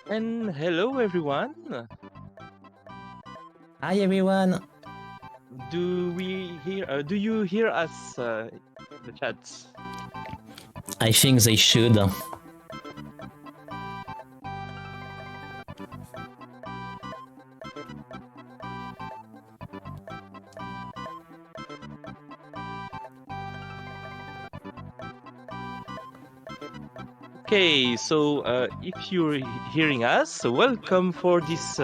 And hello everyone. Hi everyone. Do you hear us in the chat? I think they should. Okay, so if you're hearing us, welcome for this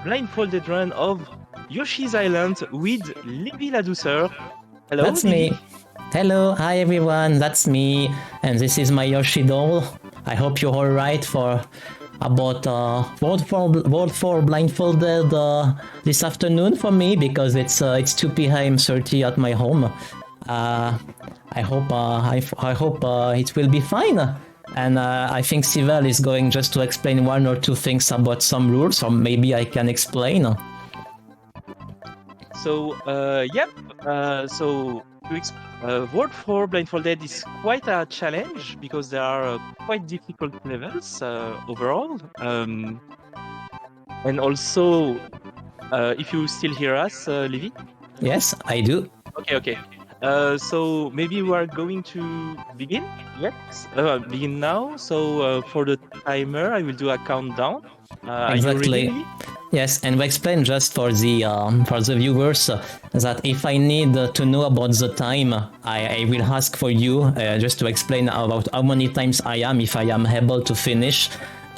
blindfolded run of Yoshi's Island with LivLaDouceur. Hello, That's Livy. me. Hello, hi everyone, that's me, and this is my Yoshi doll. I hope you're alright for about World 4 Blindfolded this afternoon for me, because it's 2 p.m. 30 at my home. I hope it will be fine. And I think Sival is going just to explain one or two things about some rules, or maybe I can explain. So, yep. So, World 4 Blindfolded is quite a challenge because there are quite difficult levels overall. And also, if you still hear us, Livy? Yes, I do. Okay. So maybe we are going to begin. Yes, begin now. So for the timer, I will do a countdown. Are you ready, Exactly. Livy? Yes, and we explain just for the viewers that if I need to know about the time, I will ask for you just to explain about how many times I am, if I am able to finish.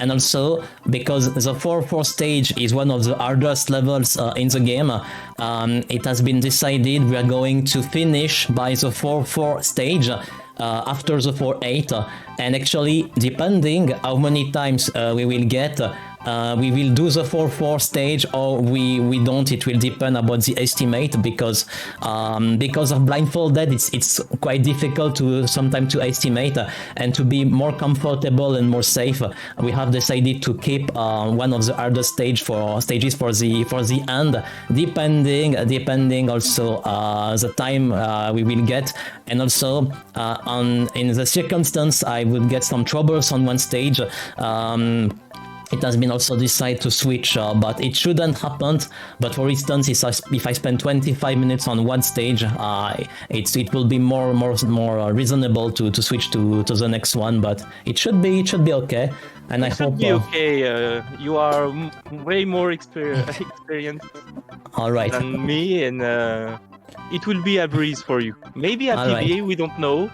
And also, because the 4-4 stage is one of the hardest levels in the game, it has been decided we are going to finish by the 4-4 stage after the 4-8. And actually, depending how many times we will get, we will do the 4-4 stage or we don't. It will depend about the estimate, because of blindfolded it's quite difficult to sometimes to estimate, and to be more comfortable and more safe, we have decided to keep one of the hardest stages for the end, depending also the time we will get. And also in the circumstance I would get some troubles on one stage, it has been also decided to switch, but it shouldn't happen. But for instance, if I spend 25 minutes on one stage, it will be more reasonable to switch to the next one. But it should be okay. And I hope. It should be okay. You are way more experienced All right. than me, and it will be a breeze for you. Maybe a All PBA, right. we don't know.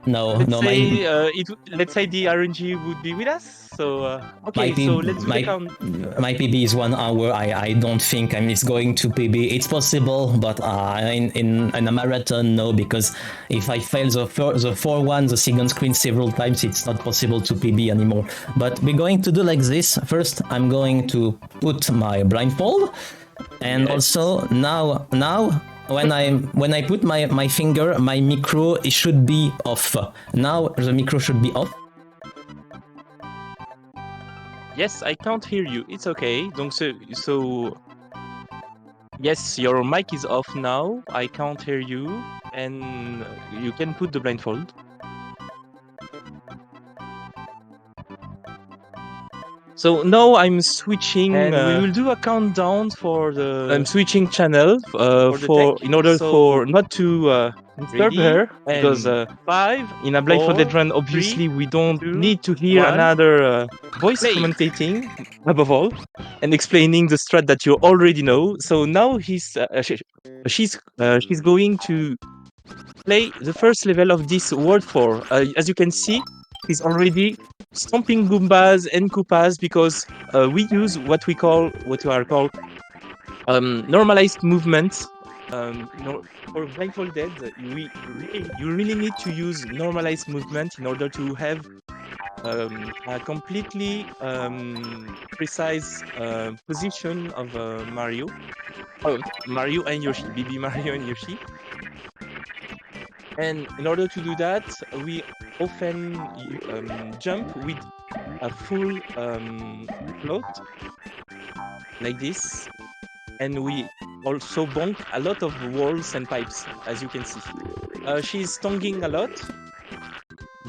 Let's say the RNG would be with us. So okay, so let's do the count. My PB is 1 hour. I don't think it's going to PB. It's possible, but in a marathon, no, because if I fail the 4-1, the second screen several times, it's not possible to PB anymore. But we're going to do like this. First, I'm going to put my blindfold, and also now when I put my finger, my micro, it should be off. Now the micro should be off. Yes, I can't hear you. It's okay. So yes, your mic is off now. I can't hear you, and you can put the blindfold. So now I'm switching, and we will do a countdown for the. I'm switching channel in order for not to disturb her, because 5 in a blindfolded run. Obviously, we don't need to hear another voice commentating above all and explaining the strat that you already know. So now she's going to play the first level of this World 4. As you can see, he's already stomping Goombas and Koopas, because we use what we are called normalized movements. For blindfolded, you really need to use normalized movement in order to have a completely precise position of Mario and Yoshi, BB Mario and Yoshi. And in order to do that, we often jump with a full float, like this. And we also bonk a lot of walls and pipes, as you can see. She's tonguing a lot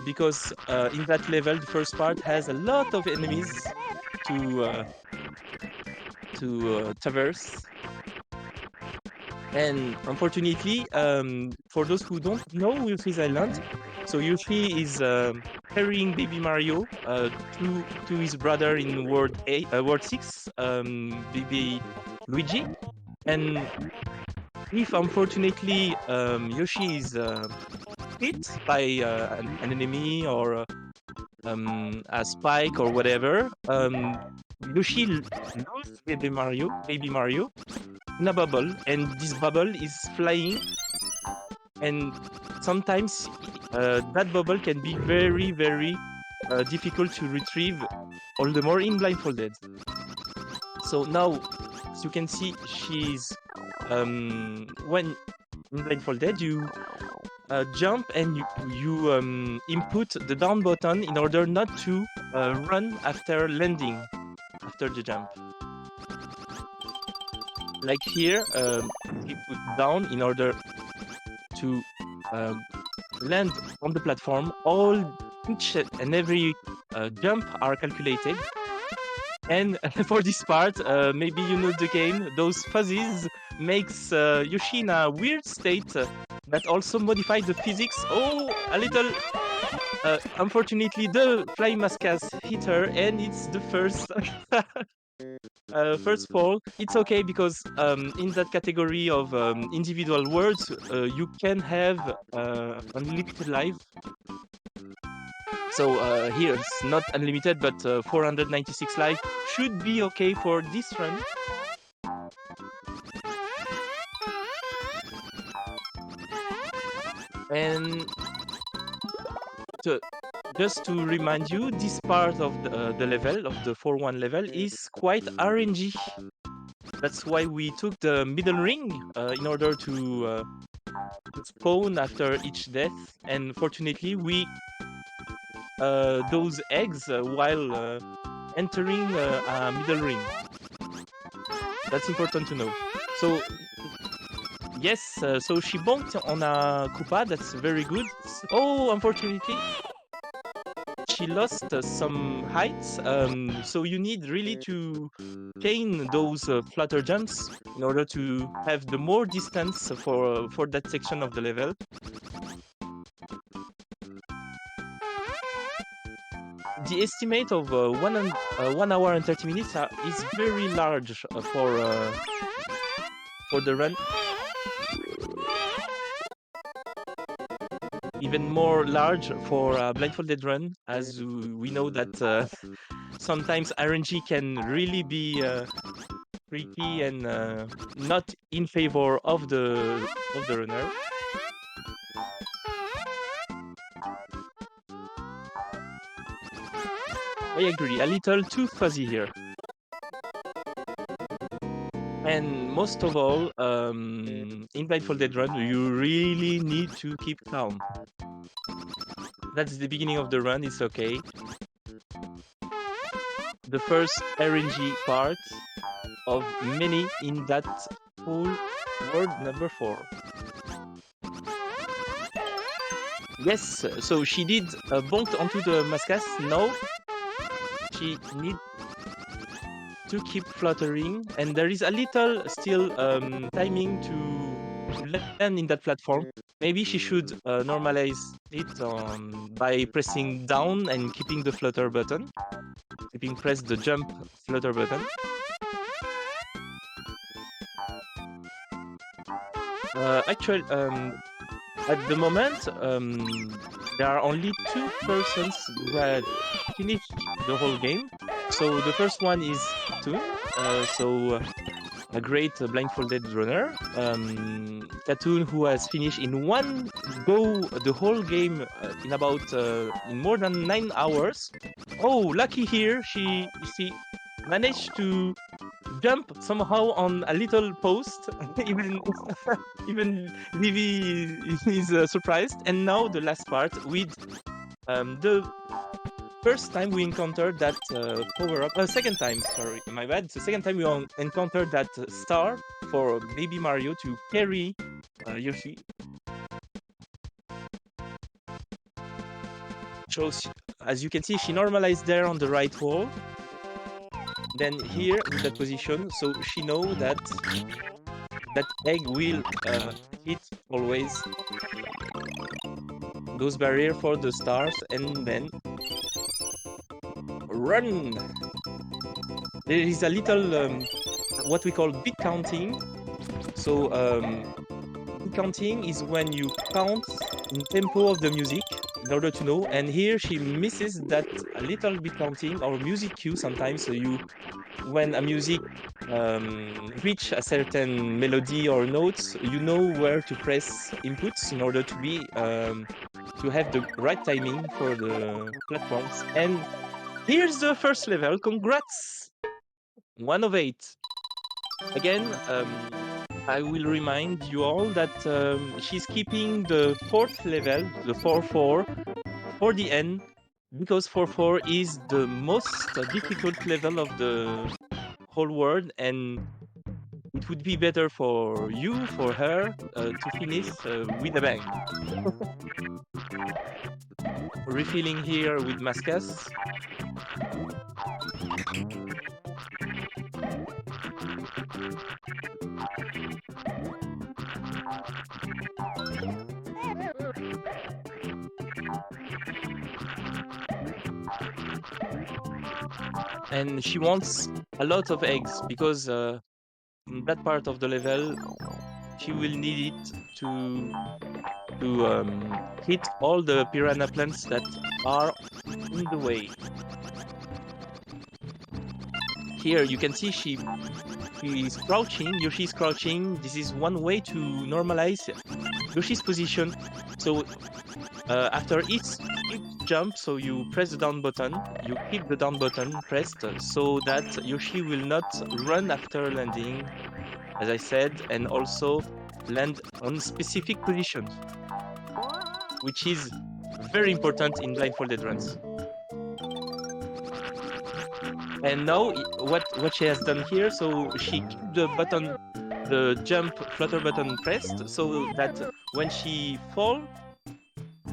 because in that level, the first part has a lot of enemies to traverse. And unfortunately, for those who don't know Yoshi's Island, so Yoshi is carrying Baby Mario to his brother in World 6, Baby Luigi. And if unfortunately Yoshi is hit by an enemy or a spike or whatever, Yoshi loses Baby Mario, in a bubble, and this bubble is flying, and sometimes that bubble can be very, very difficult to retrieve, all the more in Blindfolded. So now, as you can see, she's when in Blindfolded, you jump and you input the down button in order not to run after landing after the jump. Like here, you put down in order to land on the platform. Each and every jump are calculated. And for this part, maybe you know the game. Those fuzzies makes Yoshi in a weird state that also modify the physics. Oh, a little. Unfortunately, the flying mascas hit her, and it's the first first fall. It's okay because in that category of individual words, you can have unlimited life. So here it's not unlimited, but 496 life should be okay for this run. And just to remind you, this part of the level, of the 4-1 level, is quite RNG. That's why we took the middle ring in order to spawn after each death. And fortunately, we those eggs while entering a middle ring. That's important to know. So yes, so she bonked on a Koopa. That's very good. Oh, unfortunately, she lost some heights. So you need really to chain those flutter jumps in order to have the more distance for that section of the level. The estimate of 1 hour and 30 minutes is very large for the run. Even more large for a blindfolded run, as we know that sometimes RNG can really be tricky and not in favor of the runner. I agree, a little too fuzzy here. And most of all, in blindfolded run, you really need to keep calm. That's the beginning of the run, it's okay. The first RNG part of many in that full world number 4. Yes, so she did bonked onto the mascas. No, she need to keep fluttering, and there is a little still timing to land in that platform. Maybe she should normalize it by pressing down and keeping the flutter button. Press the jump flutter button. Actually, at the moment, there are only 2 persons who had finished the whole game. So the first one is Toon, a great blindfolded runner. Katoon, who has finished in one go the whole game in about in more than 9 hours. Oh, lucky here, she managed to jump somehow on a little post. Even Vivi is surprised. And now the last part with the first time we encountered that power-up. Second time, sorry, my bad. It's the second time we encountered that star for Baby Mario to carry Yoshi. So, as you can see, she normalized there on the right wall. Then here, in that position, so she know that that egg will hit always those barrier for the stars, and then run. There is a little what we call beat counting. So beat counting is when you count in tempo of the music in order to know. And here she misses that a little bit counting or music cue sometimes. So when a music reach a certain melody or notes, you know where to press inputs in order to have the right timing for the platforms. And here's the first level. Congrats! 1 of 8. Again, I will remind you all that she's keeping the 4th level, the 4-4, for the end, because 4-4 is the most difficult level of the whole world, and it would be better for you, for her, to finish with a bang. Refilling here with Mascas. And she wants a lot of eggs because in that part of the level she will need it to hit all the piranha plants that are in the way. Here you can see she is crouching, Yoshi is crouching. This is one way to normalize Yoshi's position. So after each jump, so you press the down button, you keep the down button pressed so that Yoshi will not run after landing, as I said, and also land on specific positions, which is very important in blindfolded runs. And now what she has done here, so she keep the jump flutter button pressed, so that when she fall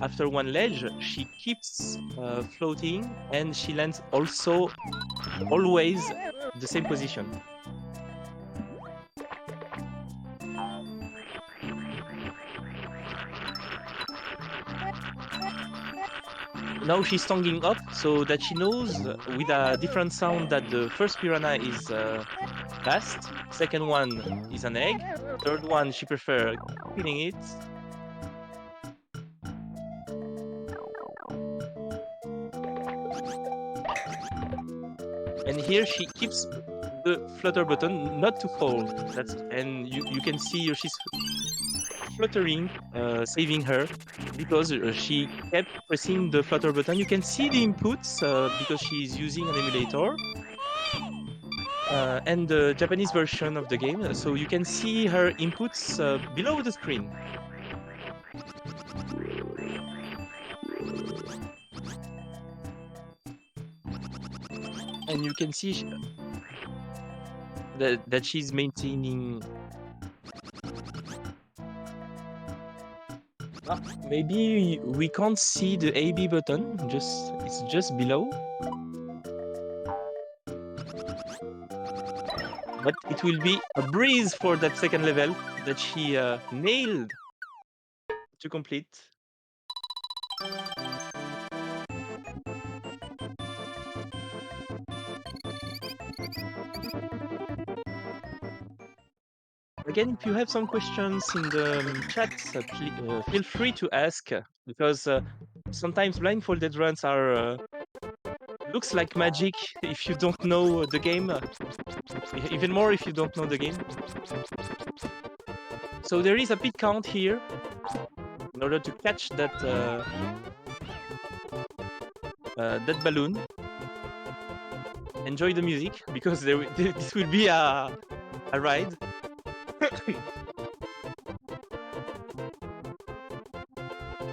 after one ledge, she keeps floating, and she lands also always the same position. Now she's tonguing up so that she knows with a different sound that the first piranha is fast, second one is an egg, third one she prefers killing it. And here she keeps the flutter button not to fall. And you can see she's fluttering, saving her, because she kept pressing the flutter button. You can see the inputs because she's using an emulator and the Japanese version of the game. So you can see her inputs below the screen. And you can see that she's maintaining. Maybe we can't see the AB button. It's just below. But it will be a breeze for that second level that she nailed to complete. Again, if you have some questions in the chat, feel free to ask, because sometimes blindfolded runs are looks like magic if you don't know the game, even more if you don't know the game. So there is a beat count here in order to catch that balloon. Enjoy the music, because this will be a ride.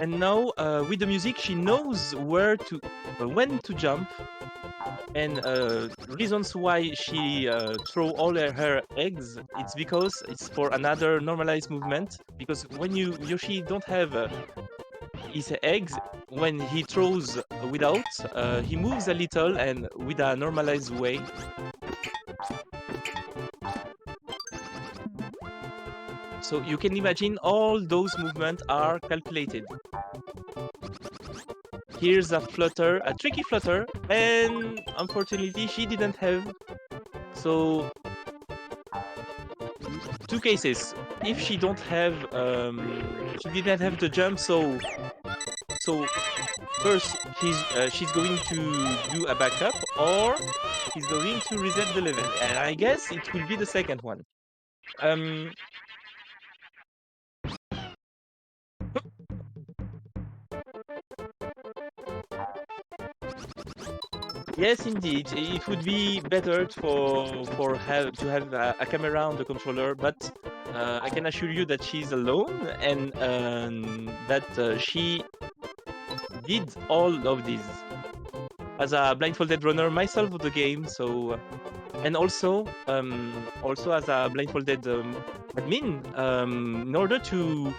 And now with the music, she knows when to jump, and reasons why she throw all her eggs. It's because it's for another normalized movement. Because when Yoshi don't have his eggs, when he throws without, he moves a little and with a normalized way. So you can imagine all those movements are calculated. Here's a flutter, a tricky flutter, and unfortunately she didn't have. So two cases. If she she didn't have the jump. So first she's going to do a backup, or she's going to reset the level. And I guess it will be the second one. Um, Yes, indeed. It would be better to have a camera on the controller, but I can assure you that she's alone, and that she did all of these as a blindfolded runner myself of the game. So, and also as a blindfolded admin, in order to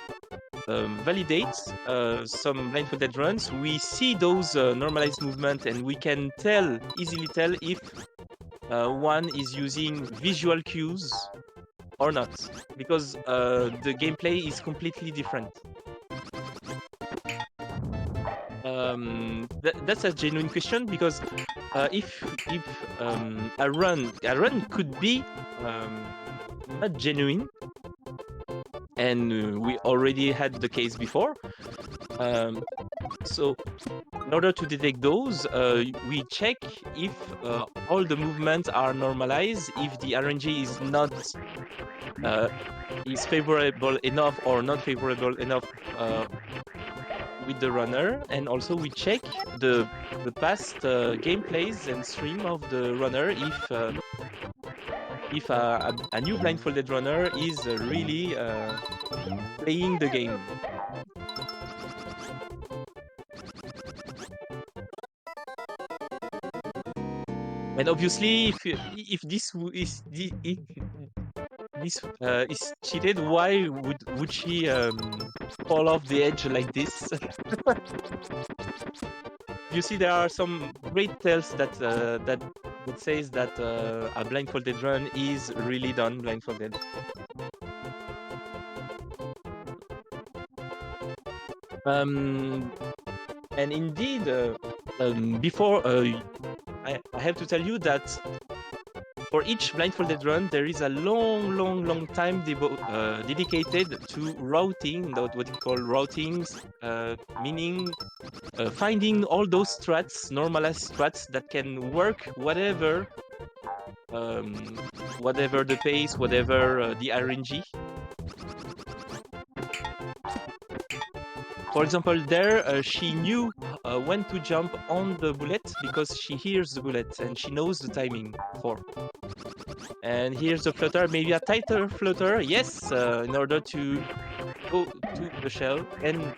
validate some blindfolded runs, we see those normalized movement, and we can easily tell if one is using visual cues or not, because the gameplay is completely different. That's a genuine question, because if a run could be not genuine, and we already had the case before. So in order to detect those, we check if all the movements are normalized, if the RNG is not is favorable enough or not favorable enough with the runner, and also we check the past gameplays and stream of the runner if a new blindfolded runner is really playing the game. And obviously, if this is cheated, why would she fall off the edge like this? You see, there are some great tales that says that a blindfolded run is really done blindfolded. And indeed, before I have to tell you that for each blindfolded run, there is a long time dedicated to routing, what we call routings, meaning finding all those strats, normalized strats that can work whatever the pace, whatever the RNG. For example, there she knew when to jump on the bullet because she hears the bullet and she knows the timing for. And here's the flutter, maybe a tighter flutter, yes, in order to go to the shell. And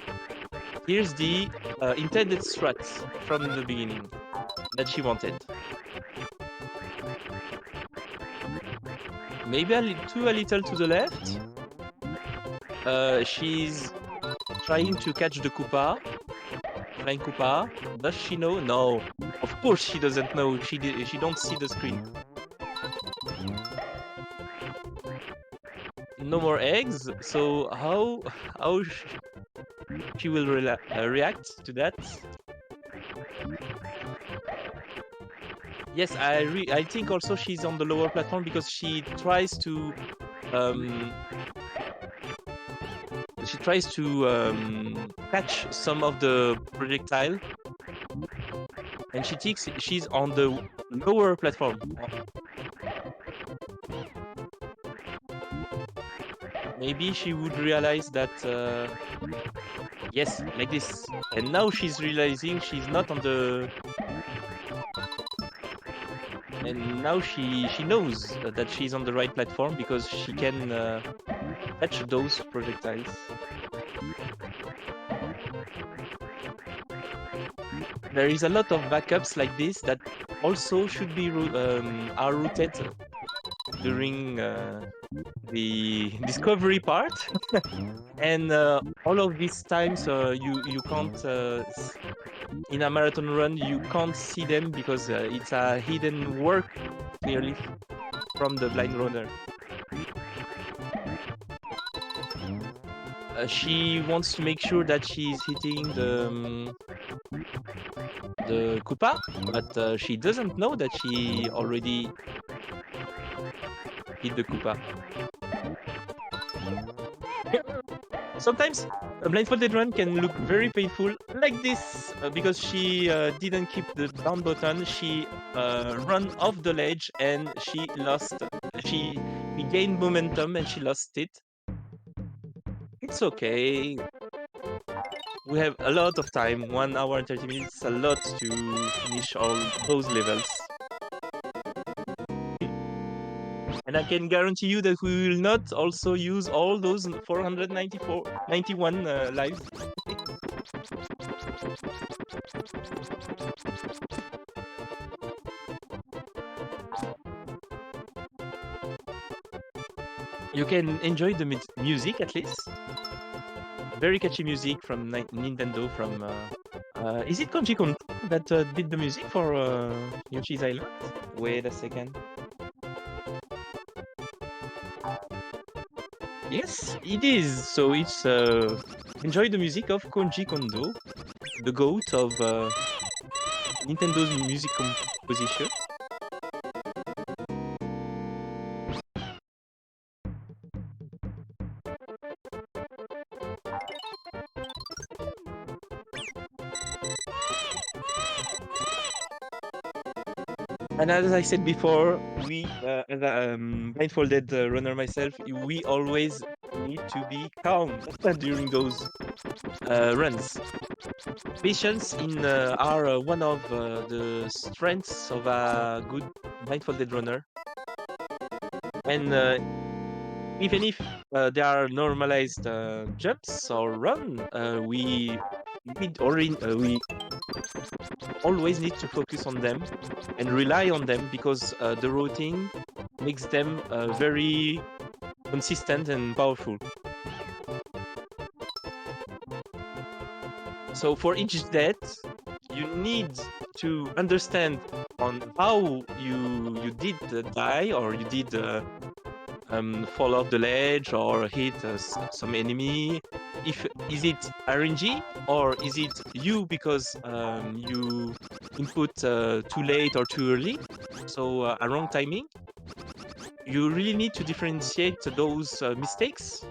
here's the intended strat from the beginning that she wanted. Maybe a little to the left. She's trying to catch the Koopa, flying Koopa. Does she know? No, of course she doesn't know. She don't see the screen. No more eggs. So how she will react to that? Yes, I think also she's on the lower platform because she tries to catch some of the projectile, and she thinks she's on the lower platform. Maybe she would realize that yes, like this, and now she's realizing she's not on the. And now she knows that she's on the right platform because she can catch those projectiles. there is a lot of backups like this that also should be are routed during the discovery part. And all of these times you can't in a marathon run you can't see them because it's a hidden work clearly from the blind runner. She wants to make sure that she's hitting the Koopa, but she doesn't know that she already hit the Koopa. Sometimes a blindfolded run can look very painful, like this, because she didn't keep the down button. She ran off the ledge and she lost. She gained momentum and she lost it. It's okay. We have a lot of time, 1 hour and 30 minutes, a lot to finish all those levels. And I can guarantee you that we will not also use all those 91 lives. You can enjoy the music at least. Very catchy music from Nintendo. From is it Koji Kondo that did the music for Yoshi's Island? Wait a second. Yes, it is. So it's enjoy the music of Koji Kondo, the goat of Nintendo's music composition. And as I said before, we, as a blindfolded runner myself, we always need to be calm during those runs. Patience are one of the strengths of a good blindfolded runner. And even if there are normalized jumps or run, we always need to focus on them and rely on them because the routing makes them very consistent and powerful. So for each death, you need to understand on how you did die or you did fall off the ledge or hit some enemy. Is it RNG or is it you because you input too late or too early, so a wrong timing? You really need to differentiate those mistakes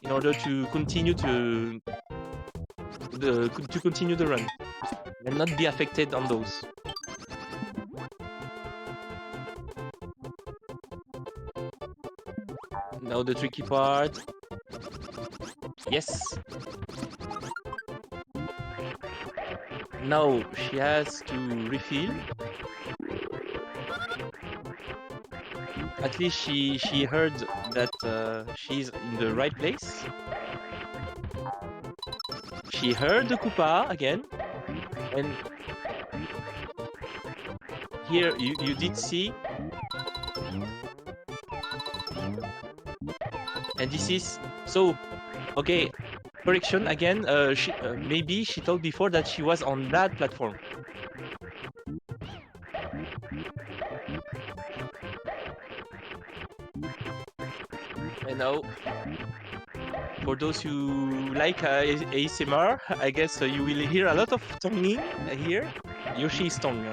in order to continue to continue the run and not be affected on those. Now the tricky part. Yes. Now she has to refill. At least she heard that she's in the right place. She heard the Koopa again, and here you did see. And this is so okay. Correction again. Maybe she told before that she was on that platform. And now, for those who like ASMR, I guess you will hear a lot of tonguing here. Yoshi's tongue.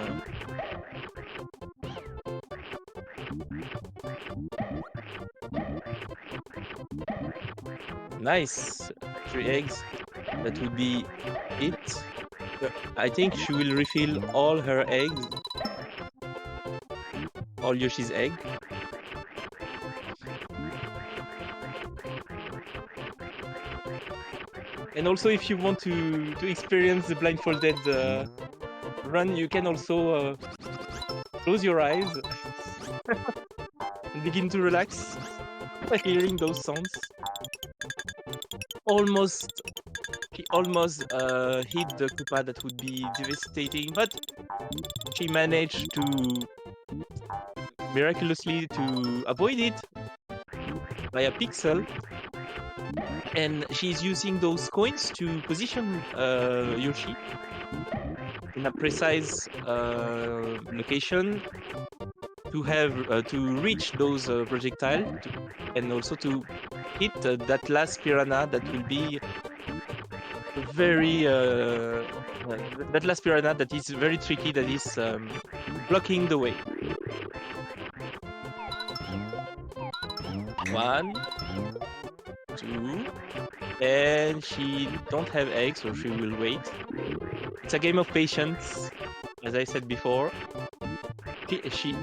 Nice. 3 eggs. That would be it. I think she will refill all her eggs. All Yoshi's egg. And also, if you want to experience the blindfolded run, you can also close your eyes and begin to relax by hearing those sounds. Almost She almost hit the Koopa that would be devastating, but she managed to miraculously to avoid it by a pixel. And she's using those coins to position Yoshi in a precise location to have to reach those projectiles and also to hit that last piranha that will be very that last piranha that is very tricky, that is blocking the way. 1, 2, and she don't have eggs, so she will wait. It's a game of patience, as I said before. She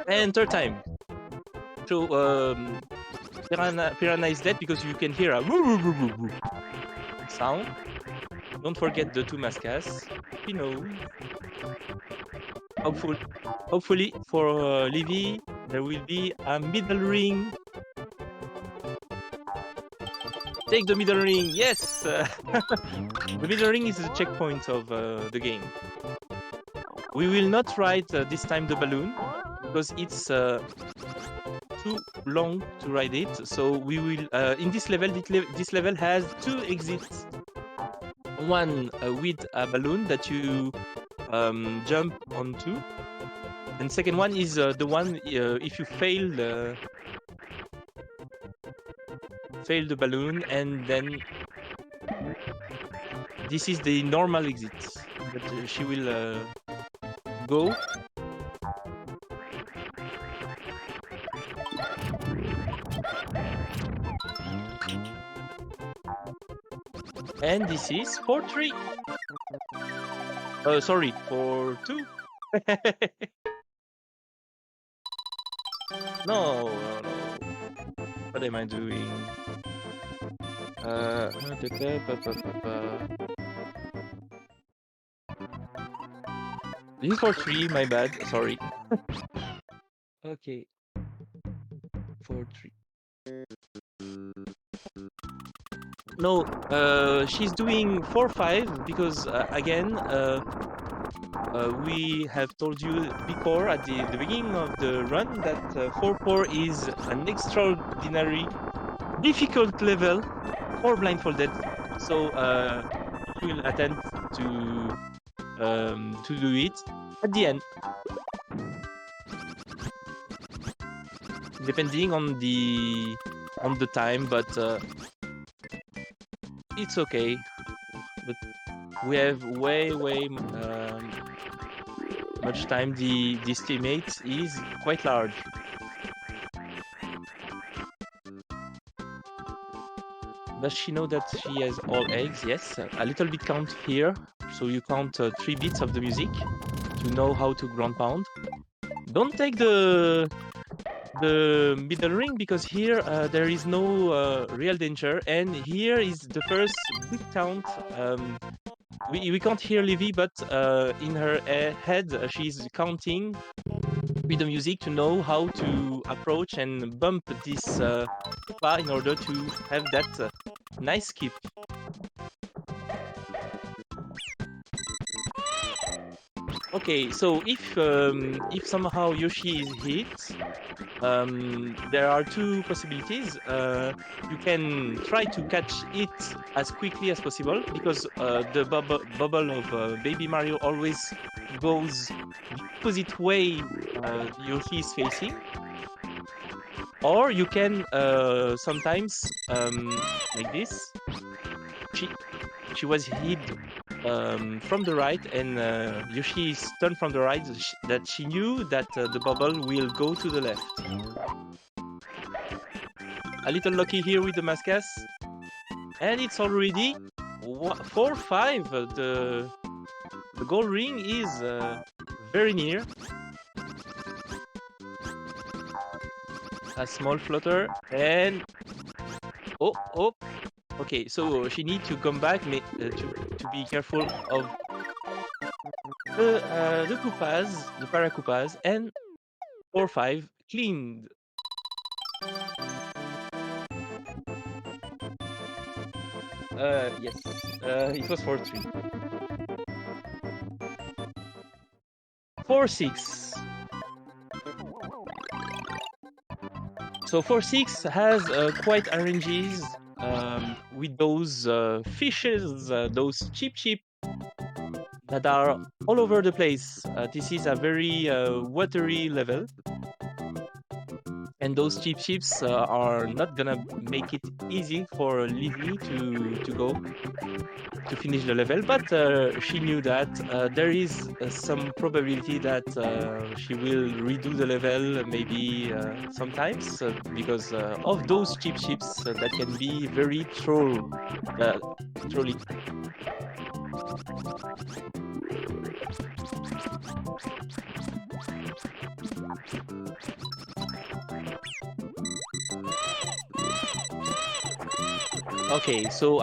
and third time. So piranha is dead because you can hear a woo woo woo woo woo sound. Don't forget the 2 mascas. You know. Hopefully for Livy there will be a middle ring. Take the middle ring, yes! The middle ring is the checkpoint of the game. We will not ride this time the balloon because it's too long to ride it. So we will in this level. This level has 2 exits. One with a balloon that you jump onto, and second one is the one if you fail the balloon, and then this is the normal exit that she will go. And this is for 3. Sorry, for 2. No. What am I doing? This is for 3, my bad. Sorry. Okay. For 3. No, she's doing 4-5 because again, we have told you before at the beginning of the run that 4-4 is an extraordinary difficult level for Blindfolded. So she will attempt to do it at the end, depending on the time, but it's okay. But we have way much time. The estimate is quite large. Does she know that she has all eggs? Yes, a little bit count here. So you count 3 bits of the music to know how to ground pound. Don't take the middle ring because here there is no real danger, and here is the first big count. We can't hear Livy, but in her head she's counting with the music to know how to approach and bump this bar in order to have that nice skip. Okay, so if somehow Yoshi is hit, there are 2 possibilities. You can try to catch it as quickly as possible because the bubble of Baby Mario always goes the opposite way Yoshi is facing. Or you can sometimes like this. She was hit from the right, and Yoshi is turned from the right, that she knew that the bubble will go to the left. A little lucky here with the mascas, and it's already 4-5. The goal ring is very near. A small flutter, and oh, Okay, so she needs to come back to be careful of the Koopas, the Para Koopas, and 4-5 cleaned. Yes, it was 4-3. 4-6. So 4-6 has quite RNGs with those fishes, those cheap that are all over the place. This is a very watery level, and those cheap ships are not gonna make it easy for Livy to go to finish the level. But she knew that there is some probability that she will redo the level maybe sometimes because of those cheap ships that can be very trolly. Okay, so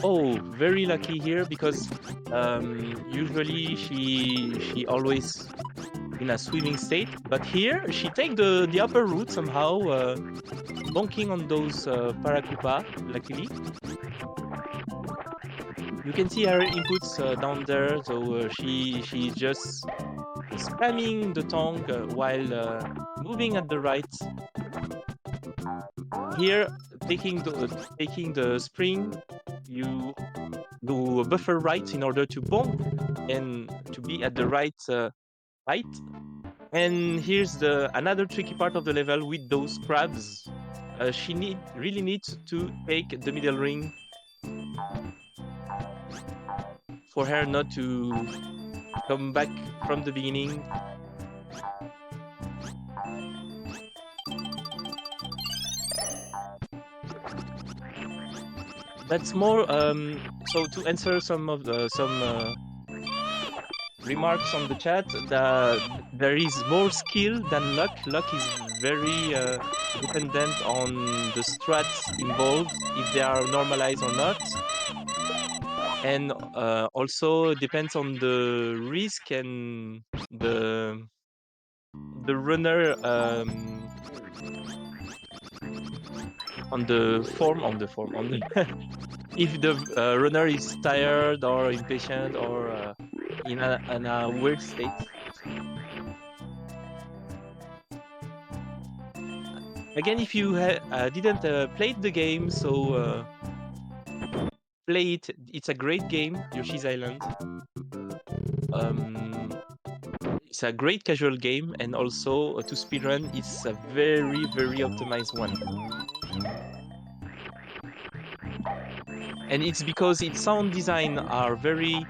oh, very lucky here because usually she always in a swimming state, but here she take the upper route somehow, bonking on those Paracupa. Luckily, you can see her inputs down there. So she's just spamming the tongue while moving at the right. Here, taking the spring, you do a buffer right in order to bonk and to be at the right height. And here's another tricky part of the level with those crabs. She really needs to take the middle ring for her not to come back from the beginning. That's more so to answer some of the remarks on the chat. There is more skill than luck. Luck is very dependent on the strats involved, if they are normalized or not, and also depends on the risk and the runner on the if the runner is tired or impatient or in a weird state. Again, if you didn't play the game, so play it. It's a great game, Yoshi's Island. It's a great casual game, and also to speedrun, it's a very optimized one. And it's because its sound design are very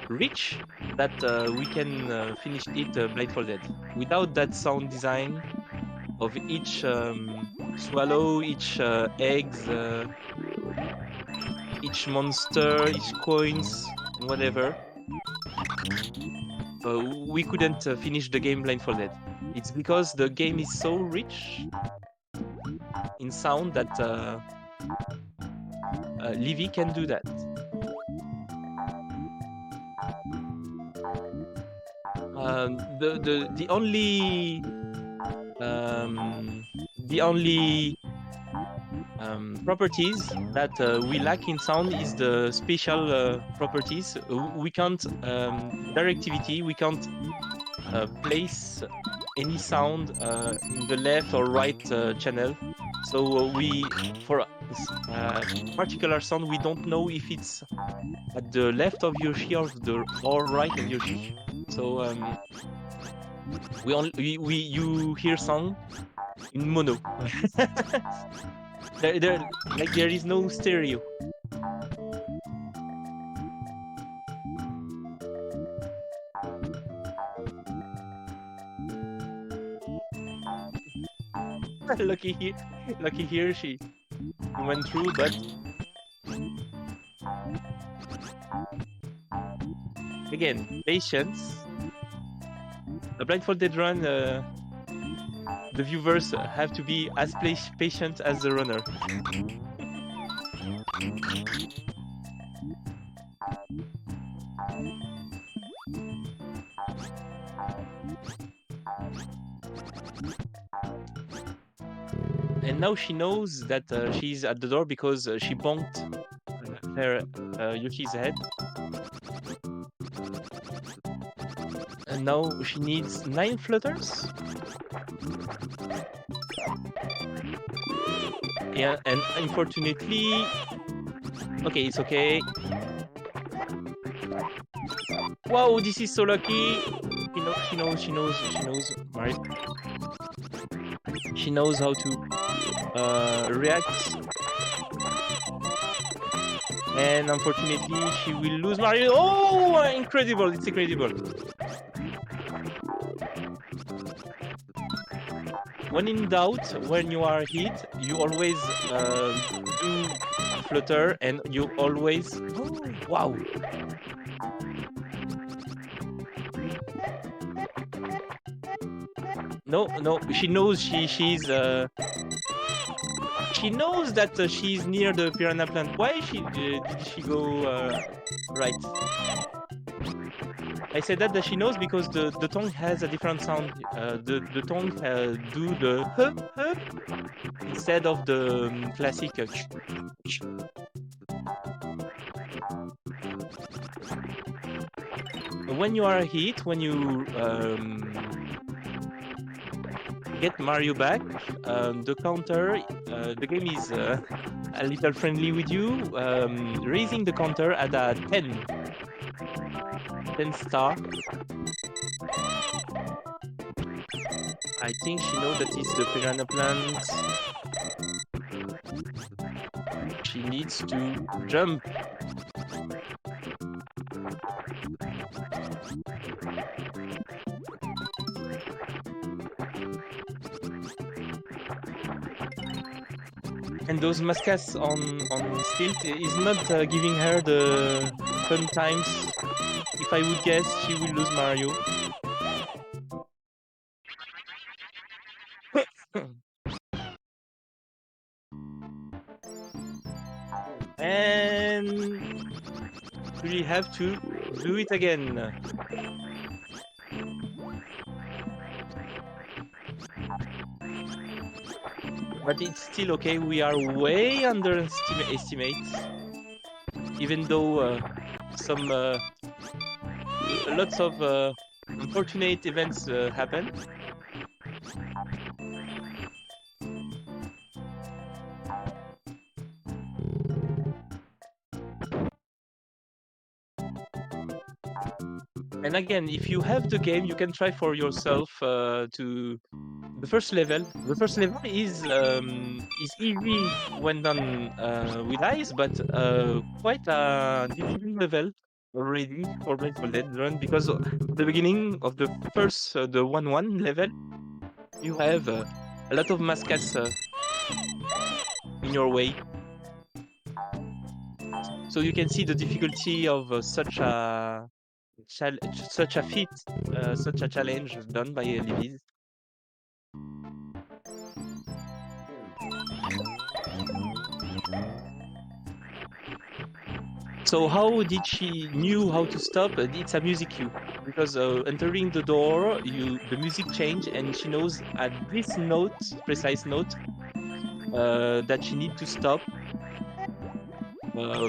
rich that we can finish it blindfolded. Without that sound design of each swallow, each eggs, each monster, each coins, and whatever, we couldn't finish the game blindfolded. It's because the game is so rich in sound that Livy can do that. The only properties that we lack in sound is the spatial properties. We can't directivity. We can't place any sound in the left or right channel. So we, for particular sound, we don't know if it's at the left of Yoshi or right of Yoshi. So you hear sound in mono. there is no stereo. lucky here she went through, but again, patience. A blindfolded run, the viewers have to be as patient as the runner. And now she knows that she's at the door because she bonked her Yoshi's head. And now she needs 9 flutters. Yeah, and unfortunately... Okay, it's okay. Wow, this is so lucky. She knows, Mario. She knows how to react. And unfortunately, she will lose Mario. Oh, incredible! It's incredible. When in doubt, when you are hit, you always do flutter, and you always... Oh, wow! No, she knows she's... She knows that she's near the piranha plant. Why did she go right? I said that she knows because the tongue has a different sound. The tongue do the huh instead of the classic. When you are hit, when you get Mario back, the counter, the game is a little friendly with you, raising the counter at a 10. 10 star. I think she knows that it's the piranha plant. She needs to jump. And those mascats on stilt is not giving her the fun times. If I would guess, she will lose Mario. And we have to do it again. But it's still okay. We are way underestimate, even though some lots of unfortunate events happen. And again, if you have the game, you can try for yourself to the first level. The first level is easy when done with eyes, but quite a difficult level already for Blindfolded run, because at the beginning of the first the 1-1 level, you have a lot of mascots in your way. So you can see the difficulty of such a feat, such a challenge done by Liviz. So how did she knew how to stop? It's a music cue, because entering the door, the music change, and she knows at this note, precise note, that she need to stop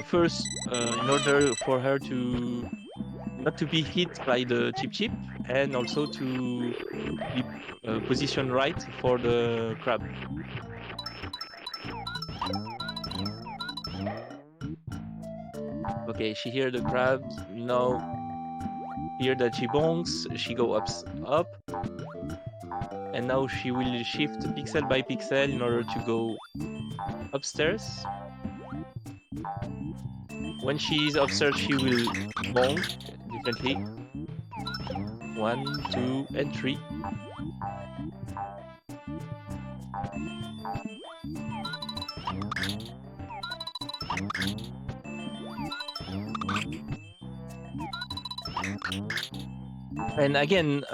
first in order for her to not to be hit by the chip, and also to be positioned right for the crab. Okay, she hear the crab. Now hear that she bonks. She go up, and now she will shift pixel by pixel in order to go upstairs. When she is upstairs, she will bonk differently. 1, 2, and 3. And again,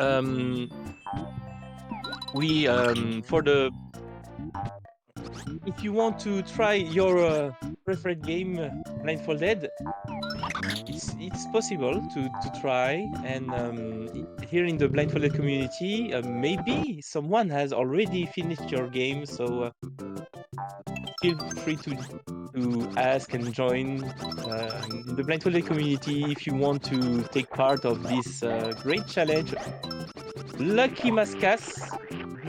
we for the... If you want to try your preferred game, Blindfolded, it's possible to try. And here in the Blindfolded community, maybe someone has already finished your game, so feel free to ask and join the Blindfolded community if you want to take part of this great challenge. Lucky Mascas.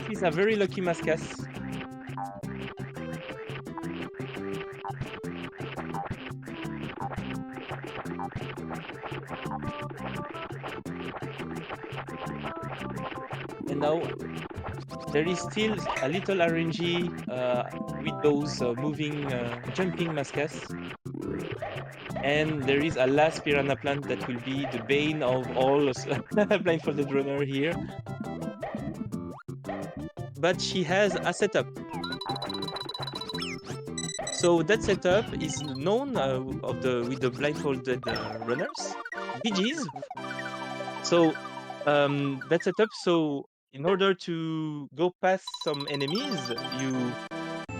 This is a very lucky Mascas. And now there is still a little RNG with those jumping Mascas. And there is a last piranha plant that will be the bane of all blindfolded runner here. But she has a setup. So that setup is known with the blindfolded runners, BGs. So that setup. So in order to go past some enemies, you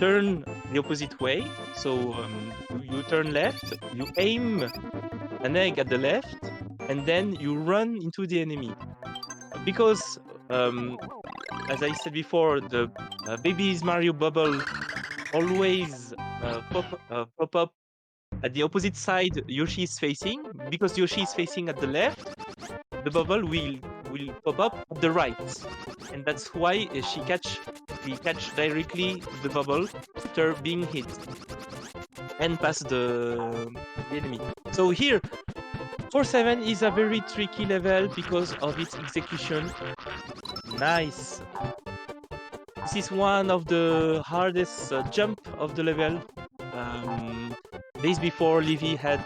turn the opposite way. So you turn left, you aim an egg at the left, and then you run into the enemy. Because, as I said before, the baby's Mario bubble always pop up at the opposite side Yoshi is facing. Because Yoshi is facing at the left, the bubble will pop up at the right, and that's why we catch directly the bubble after being hit and pass the enemy. So here 4-7 is a very tricky level because of its execution. Nice. This is one of the hardest jump of the level. Days before, Livy had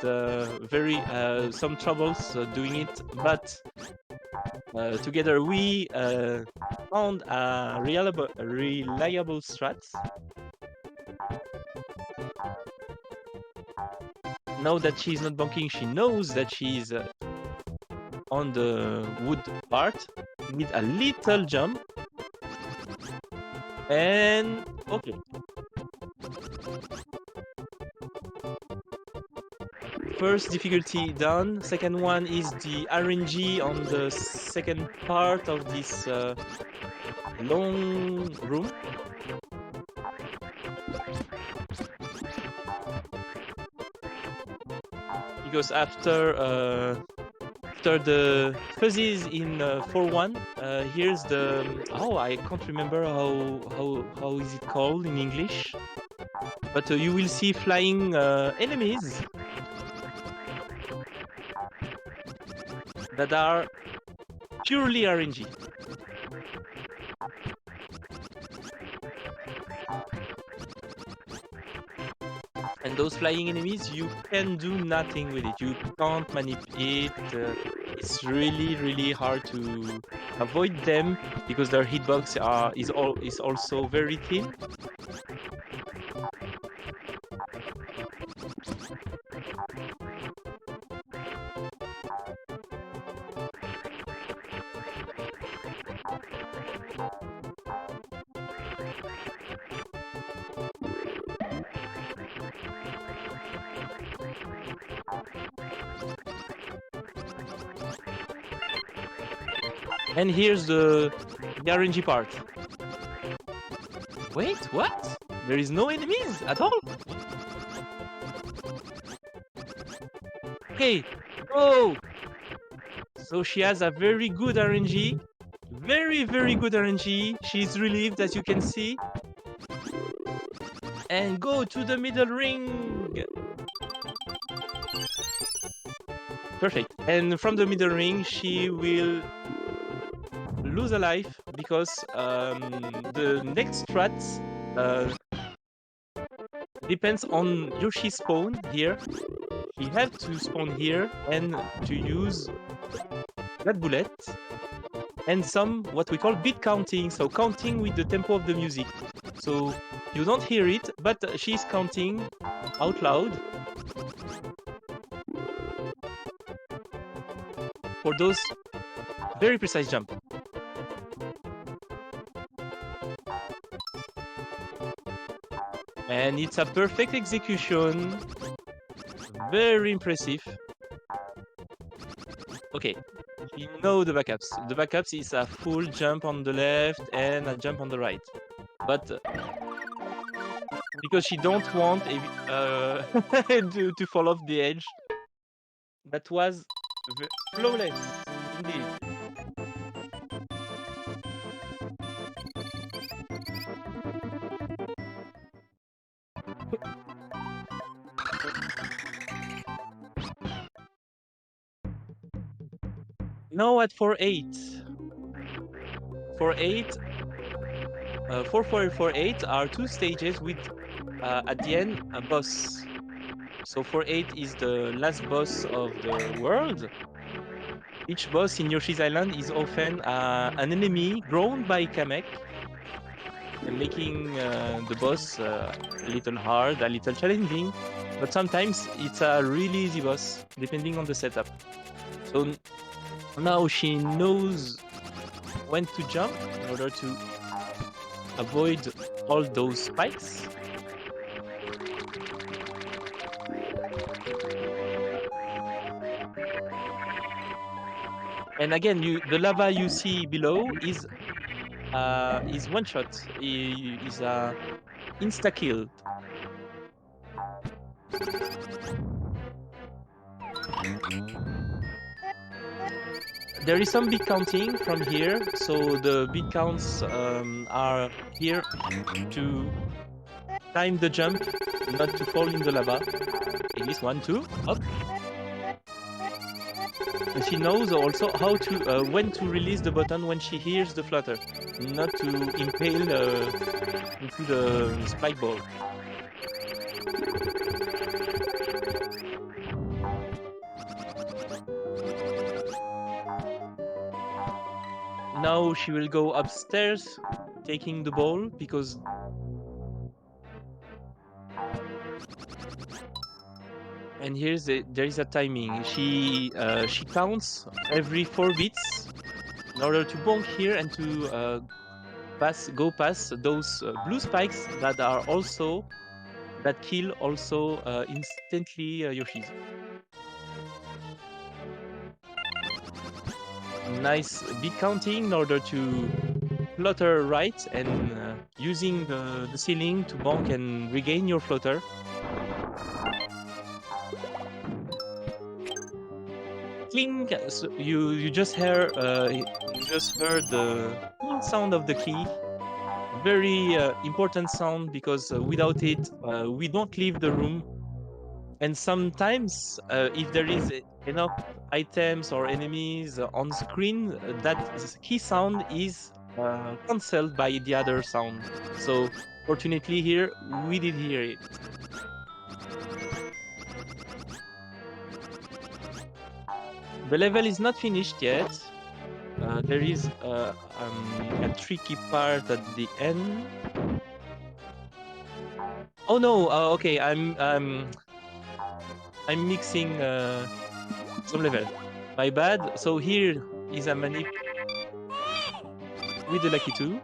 some troubles doing it, but together we found a reliable strat. Now that she's not bonking, she knows that she's on the wood part. Need a little jump. And okay. First difficulty done. Second one is the RNG on the second part of this long room. Because after the fuzzies in 4-1, here's the I can't remember how is it called in English, but you will see flying enemies that are purely RNG. And those flying enemies, you can do nothing with it. You can't manipulate it. It's really hard to avoid them because their hitbox is also very thin. And here's the RNG part. Wait, what? There is no enemies at all? Okay, oh! So she has a very good RNG. Very good RNG. She's relieved, as you can see. And go to the middle ring! Perfect. And from the middle ring, she will lose a life because the next strat depends on Yoshi's spawn here. You have to spawn here and to use that bullet and some what we call beat counting, so counting with the tempo of the music. So you don't hear it, but she's counting out loud for those very precise jump. And it's a perfect execution. Very impressive. Okay, you know the backups. The backups is a full jump on the left and a jump on the right. But because she don't want to fall off the edge, that was flawless indeed. Now at 4-8. 4-8. 4-4-4-8 are two stages with at the end a boss. So 4-8 is the last boss of the world. Each boss in Yoshi's Island is often an enemy grown by Kamek, and making the boss a little hard, a little challenging. But sometimes it's a really easy boss, depending on the setup. So now she knows when to jump in order to avoid all those spikes. And again, the lava you see below is one shot. Is insta kill. There is some beat counting from here, so the beat counts are here to time the jump, not to fall in the lava. It is 1, 2, up. And she knows also how to when to release the button when she hears the flutter, not to impale into the spike ball. Now she will go upstairs, taking the ball because and there is a timing. She counts every 4 beats in order to bonk here and to go past those blue spikes that kill also instantly Yoshi's. Nice beat counting in order to flutter right and using the ceiling to bonk and regain your flutter. Cling. So you just heard the sound of the key. Very important sound because without it we don't leave the room. And sometimes if there is enough items or enemies on screen, that key sound is cancelled by the other sound. So fortunately here we did hear it. The level is not finished yet. There is a tricky part at the end. Oh no! Okay, I'm mixing some level. My bad. So here is a manip with the Lucky 2.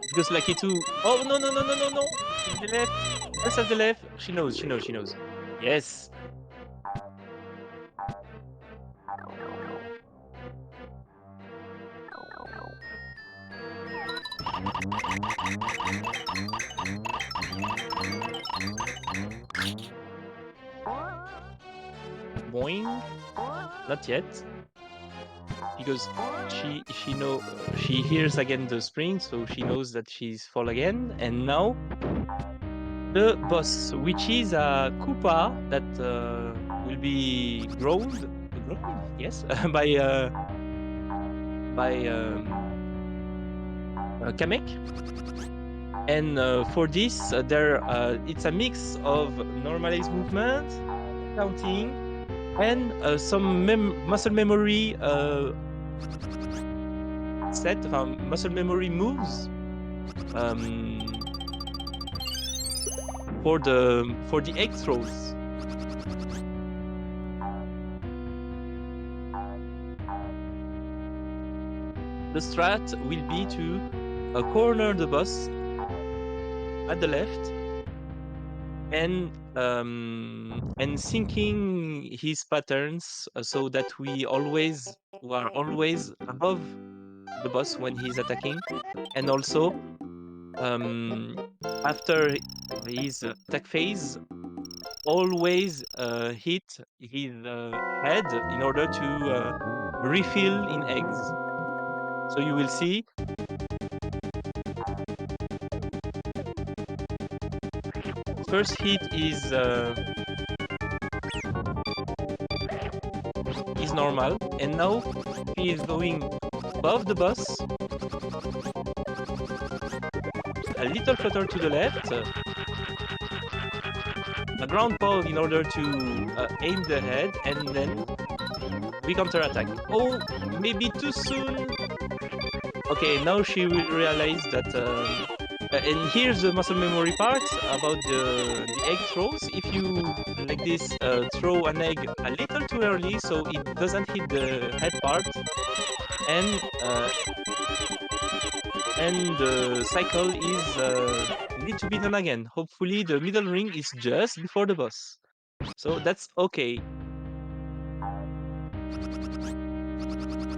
Because Lucky 2. Oh no! The left. Press at the left. She knows. Yes. Boing. Not yet. Because she hears again the spring, so she knows that she's fall again. And now the boss, which is a Koopa that will be grown, yes, by Kamek. And for this, it's a mix of normalized movement, counting, and some muscle memory muscle memory moves for the egg throws. the strat will be to corner the boss at the left and syncing his patterns so that we are always above the boss when he's attacking, and also after his attack phase, always hit his head in order to refill in eggs. So you will see first hit is normal, and now he is going above the boss, a little flutter to the left, a ground pound in order to aim the head, and then we counter attack. Oh, maybe too soon. Okay, now she will realize that. And here's the muscle memory part about the egg throws. If you, like this, throw an egg a little too early so it doesn't hit the head part, and the cycle is need to be done again. Hopefully the middle ring is just before the boss. So that's okay.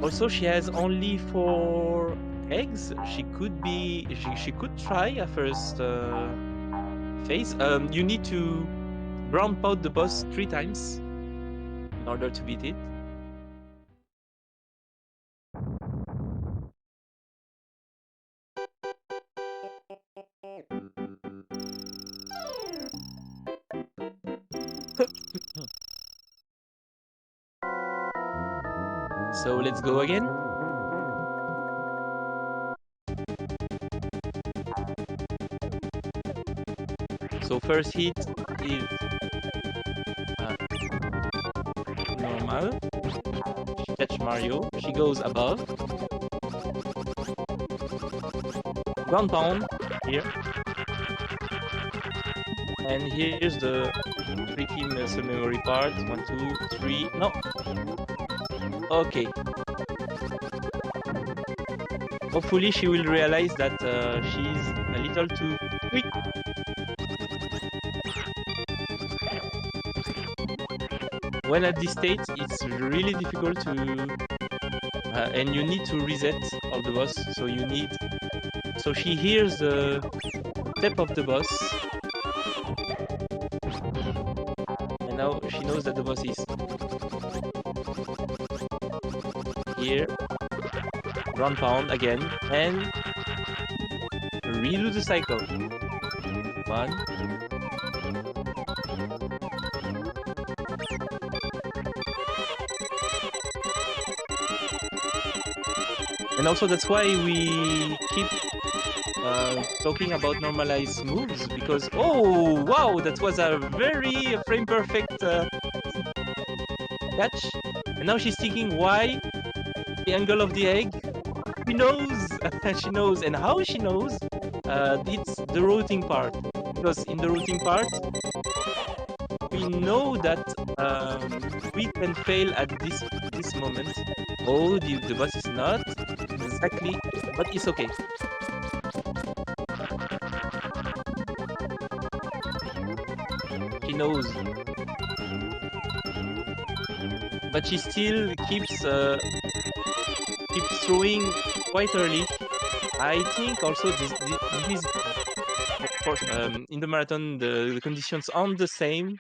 Also, she has only 4 eggs. She could try a first phase. You need to ground pound the boss 3 times in order to beat it. So let's go again. So first hit is normal. She catch Mario. She goes above. Ground pound here. And here's the tricky muscle memory part. 1, 2, 3. No. Okay. Hopefully she will realize that she's a little too quick. When at this state, it's really difficult to... and you need to reset all the boss, so you need... So she hears the step of the boss. And now she knows that the boss is here. Ground pound again, and redo the cycle. 1. And also that's why we keep talking about normalized moves, because oh wow, that was a very frame perfect catch. And now she's thinking why the angle of the egg. She knows. She knows. And how she knows? It's the routing part, because in the routing part we know that we can fail at this moment. Oh, the boss is not exactly, but it's okay. She knows, but she still keeps throwing quite early. I think also this of course in the marathon the conditions aren't the same.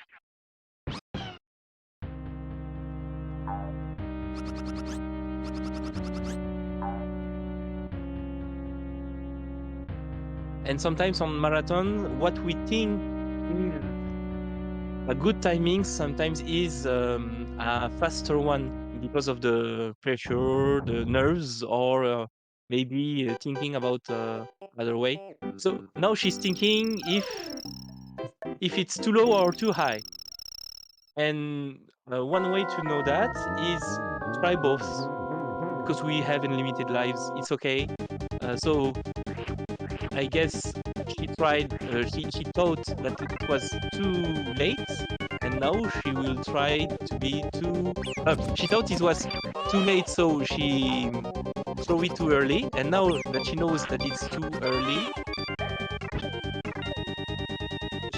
And sometimes on marathon, what we think is a good timing sometimes is a faster one because of the pressure, the nerves, or maybe thinking about other way. So now she's thinking if it's too low or too high. And one way to know that is try both, because we have unlimited lives. It's okay. So I guess she tried. She thought that it was too late, and now she will try to be too. She thought it was too late, so she throw it too early, and now that she knows that it's too early,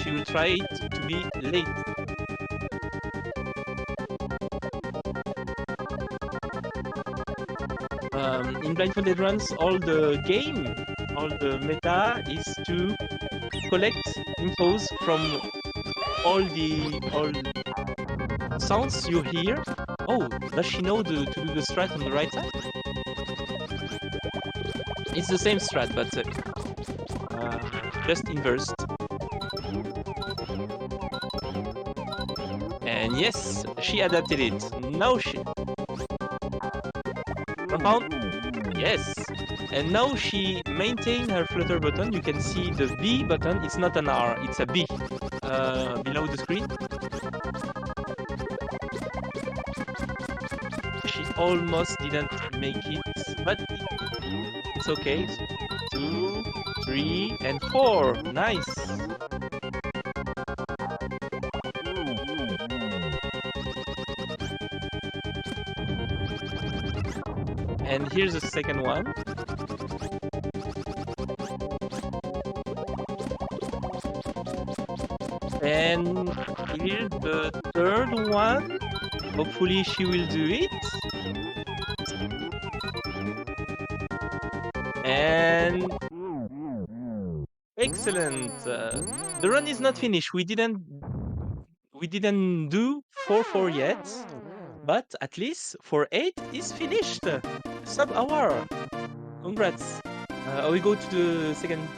she will try it to be late. In Blindfolded runs, all the meta is to collect infos from all sounds you hear. Oh, does she know to do the strat on the right side? It's the same strat, but just inversed. And yes, she adapted it. Now she... Compound? Yes! And now she maintained her flutter button. You can see the B button. It's not an R, it's a B below the screen. She almost didn't make it, but it's okay. 2, 3, and 4. Nice! And here's the second one. And here's the third one. Hopefully she will do it. And excellent. The run is not finished. We didn't do 4-4 yet, but at least 4-8 is finished. Sub-hour. Congrats. We go to the second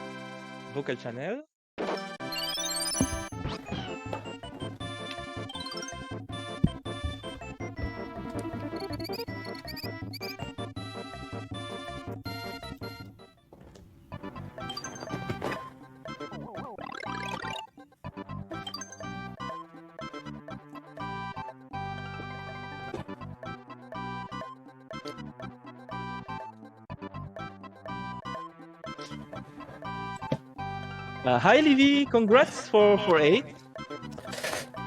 vocal channel. Hi, Livy. Congrats for 8.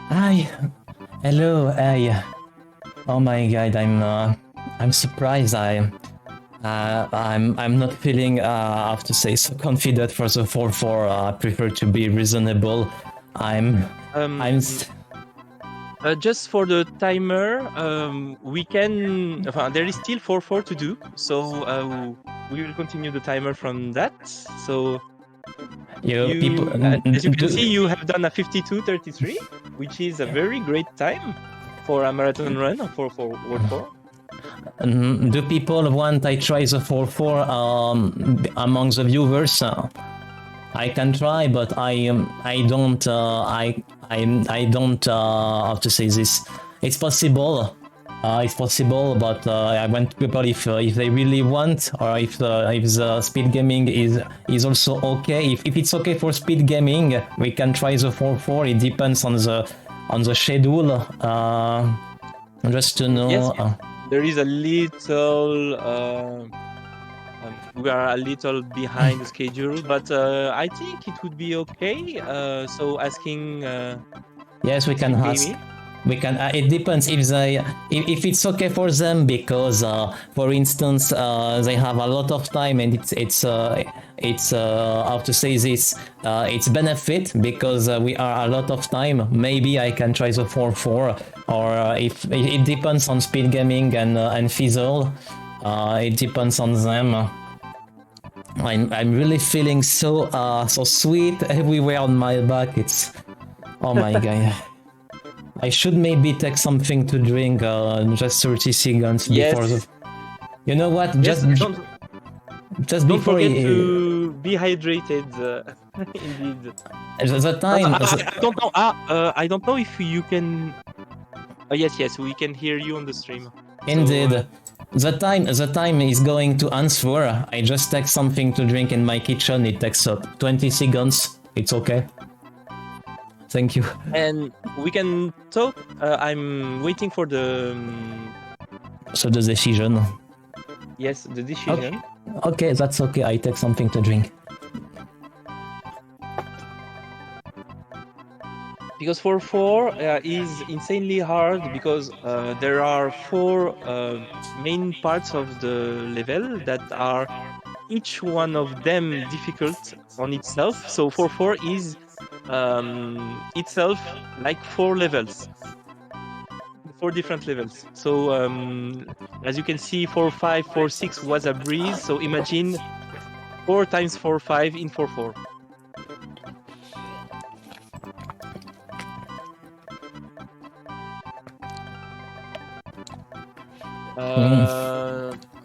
Hi. Hello. Hi. Oh my god, I'm surprised. I'm not feeling I have to say so confident for the 4-4. I prefer to be reasonable. Just for the timer, we can. There is still 4-4 to do, so we will continue the timer from that. So as you can see, you have done a 52:33, which is a very great time for a marathon run for World 4. Do people want I try the 4-4 among the viewers? I can try, but I don't how to say this. It's possible. It's possible, but I want people if they really want, or if the speed gaming is also okay. If it's okay for speed gaming, we can try the 4-4. It depends on the schedule. Just to know. Yes, there is a little. We are a little behind the schedule, but I think it would be okay. So asking. Yes, we can ask. We can. It depends if it's okay for them, because for instance they have a lot of time, and it's how to say this. It's benefit because we are a lot of time. Maybe I can try the 4-4, or if it depends on speed gaming and Fizzle. It depends on them. I'm really feeling so sweet everywhere on my back. It's oh my god. I should maybe take something to drink just 30 seconds before the... You know what? Yes, just don't before forget to be hydrated. Indeed. The time... I don't know. I don't know if you can... yes, we can hear you on the stream. Indeed. So, the time is going to answer. I just take something to drink in my kitchen. It takes 20 seconds. It's okay. Thank you. And we can talk. I'm waiting for the... So the decision. Yes, the decision. Okay, that's okay. I take something to drink. because 4-4 is insanely hard because there are 4 main parts of the level that are each one of them difficult on itself. So 4-4 is itself like 4 levels, 4 different levels. So as you can see, 4-5, 4-6 was a breeze. So imagine 4 times 4-5 in 4-4.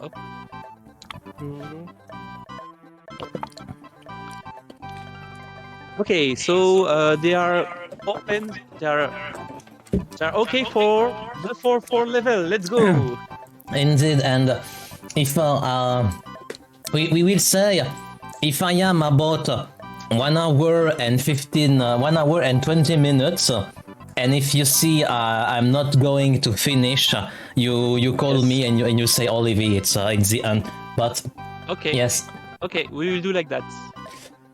Up. Mm. Okay, so they are open. They are okay for the 4-4 level. Let's go. Indeed, and if we will say if I am about 1 hour and 1 hour and 20 minutes, and if you see I'm not going to finish, you call Yes. me and you say Olivier, it's the end. But Okay. yes, Okay, we will do like that.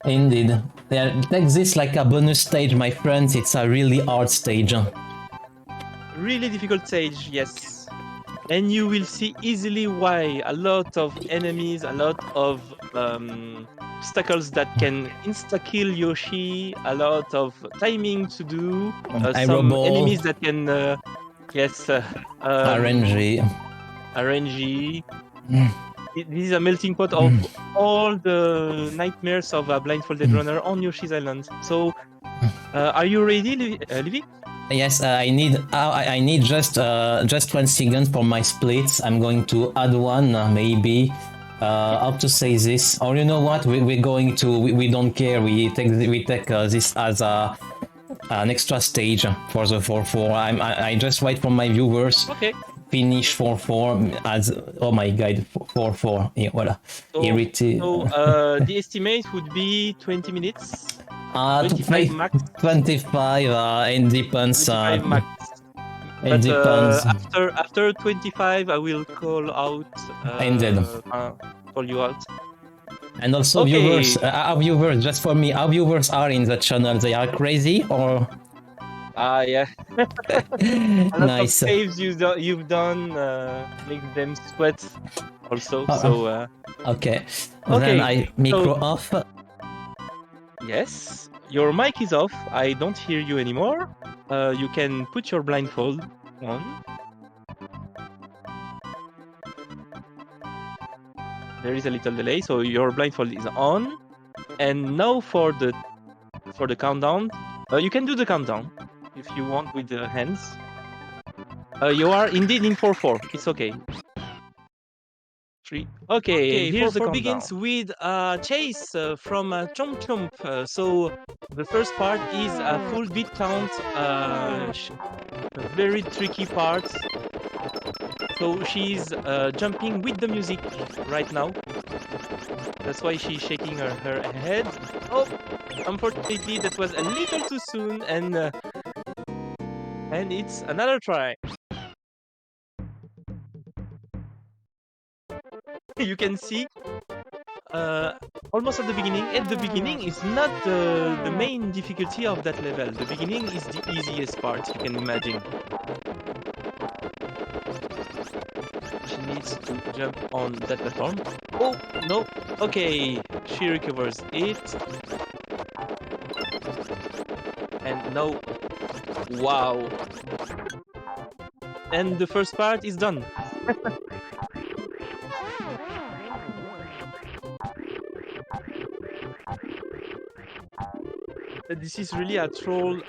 indeed, take this like a bonus stage, my friends. It's a really hard stage. Really difficult stage, yes. And you will see easily why. A lot of enemies, a lot of obstacles that can insta-kill Yoshi, a lot of timing to do, some Aeroball, enemies that can, yes, RNG. RNG. This is a melting pot of all the nightmares of a blindfolded runner on Yoshi's Island. So, are you ready, Livy? Yes, I need just 1 second for my splits. I'm going to add one, maybe. How to say this? Or you know what? We're going to we don't care. We take this as an extra stage for the 4-4. I just wait for my viewers. Okay. Finish 4-4 as oh my god 4-4. Yeah, voilà. So, Irritated. the estimate would be 20 minutes. 25 max. 25. It depends. 25 max. It But depends. after 25, I will call out. Indeed. Call you out. And also Okay. viewers, our viewers, just for me, our viewers are in the channel. They are crazy or Yeah. A lot of nice. saves you've done makes them sweat also. So Okay. Then okay. I So micro off. yes, your mic is off. I don't hear you anymore. You can put your blindfold on. There is a little delay, so your blindfold is on. And now for the countdown, you can do the countdown if you want with the hands. You are indeed in 4-4. It's okay. 3. Okay, and here's the countdown. Begins with a chase from Chomp Chomp. So the first part is a full beat count, a very tricky part. So she's jumping with the music right now. That's why she's shaking her head. Oh, unfortunately, that was a little too soon, and it's another try. You can see almost at the beginning. At the beginning is not the main difficulty of that level. The beginning is the easiest part you can imagine. She needs to jump on that platform. Oh, no. Okay, she recovers it. And now, wow. And the first part is done. This is really a troll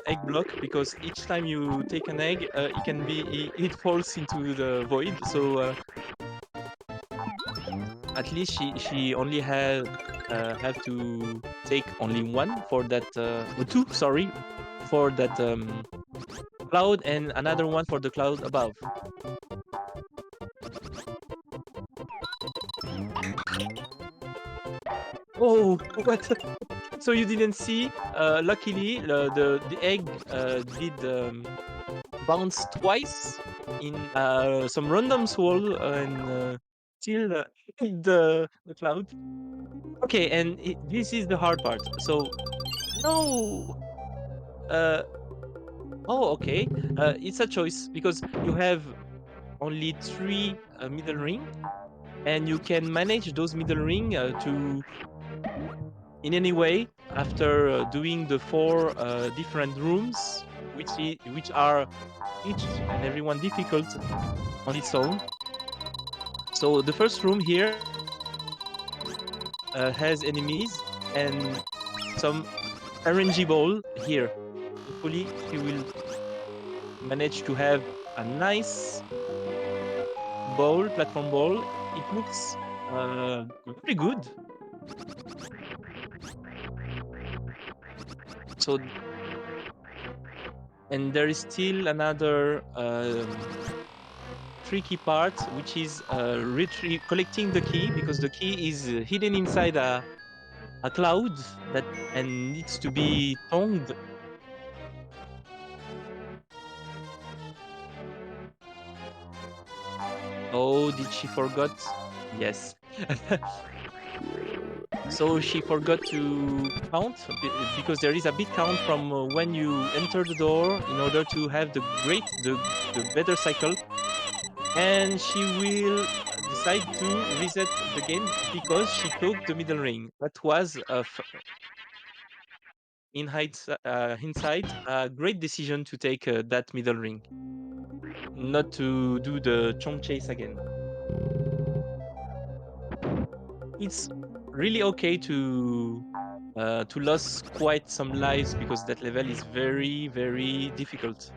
egg block because each time you take an egg, it falls into the void. So at least she only have to take only one for that two, sorry, for that cloud and another one for the cloud above. Oh, what? So you didn't see? Luckily, the egg did bounce twice in some random swirl and still hit the cloud. Okay, and this is the hard part. So no, Oh, okay. It's a choice because you have only three middle ring, and you can manage those middle ring to in any way after doing the four different rooms, which are each and every one difficult on its own. So the first room here has enemies and some RNG ball here. Hopefully, she will manage to have a nice ball, platform ball. It looks very good. So, and there is still another tricky part, which is collecting the key because the key is hidden inside a cloud that and needs to be tongued. Oh, did she forgot? Yes. So she forgot to count because there is a big count from when you enter the door in order to have the better cycle, and she will decide to reset the game because she took the middle ring. That was hindsight a great decision to take that middle ring, not to do the chomp chase again. It's really okay to lose quite some lives because that level is very very difficult,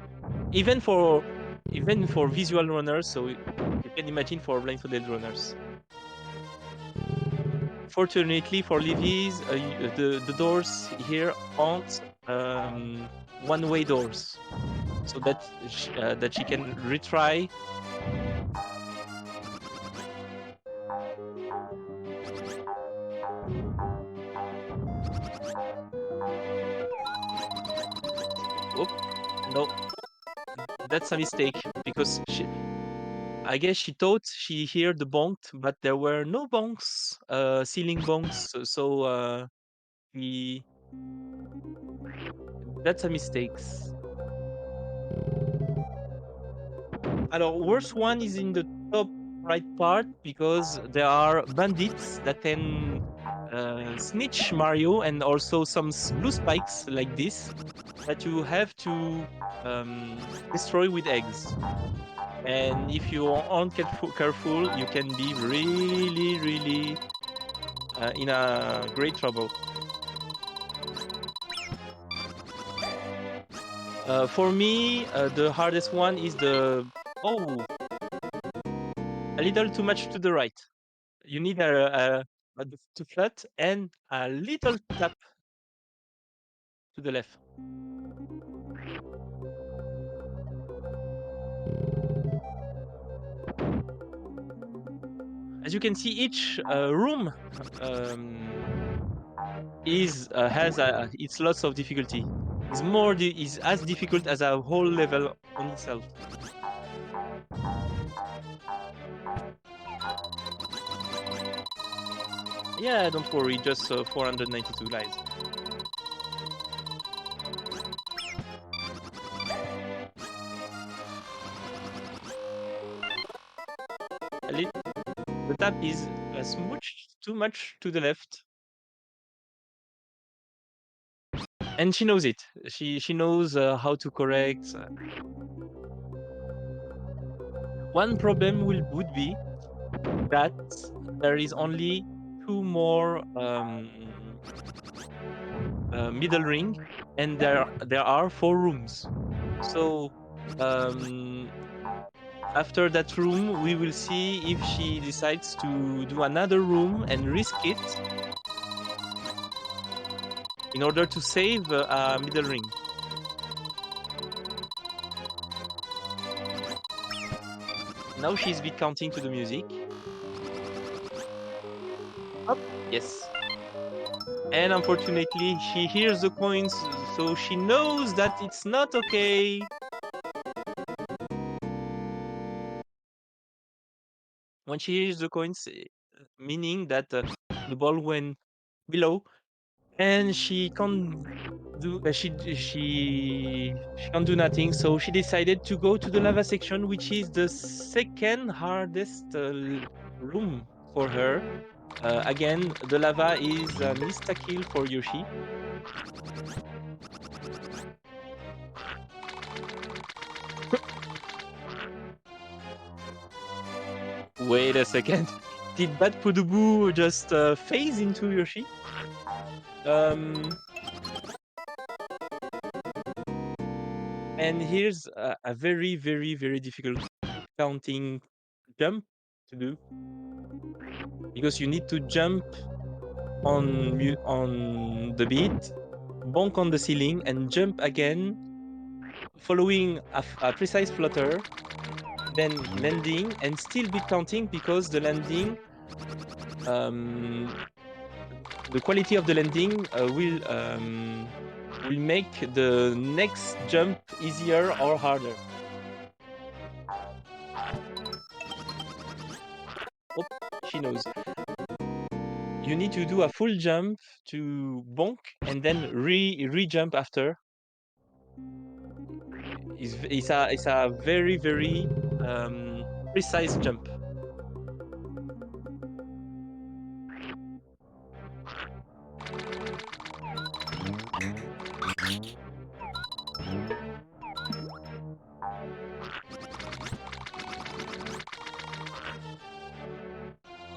even for even for visual runners. So you can imagine for blindfolded runners. Fortunately for Livy's, the doors here aren't one-way doors, so that she can retry. Oh no, that's a mistake because I guess she thought she heard the bonk, but there were no bonks, ceiling bonks. We That's a mistake. Alors, worst one is in the top right part because there are bandits that can snitch Mario and also some blue spikes like this that you have to destroy with eggs. And if you aren't careful, you can be really, really in a great trouble. For me, the hardest one is the oh, a little too much to the right. You need to flat and a little tap to the left. As you can see, each room is has its lots of difficulty. Is as difficult as a whole level on itself. Yeah, don't worry, just 492 lives. A lit- the tap is a smooch too much to the left, and she knows it. She knows how to correct. One problem would be that there is only two more middle ring, and there are four rooms. So um, after that room, we will see if she decides to do another room and risk it in order to save a middle ring. Now she's beat counting to the music. Up, yes. And unfortunately, she hears the coins, so she knows that it's not okay. When she hears the coins, meaning that the ball went below, and she can't do she can't do nothing. So she decided to go to the lava section, which is the second hardest room for her. Again, the lava is an insta kill for Yoshi. Wait a second. Did Bad Pudubu just phase into Yoshi? Um, and here's a very, very, very difficult counting jump to do, because you need to jump on the beat, bonk on the ceiling, and jump again, following a precise flutter, then landing, and still be counting, because the landing, the quality of the landing will make the next jump easier or harder. Oh, she knows. You need to do a full jump to bonk and then re-jump after. It's a very, very precise jump.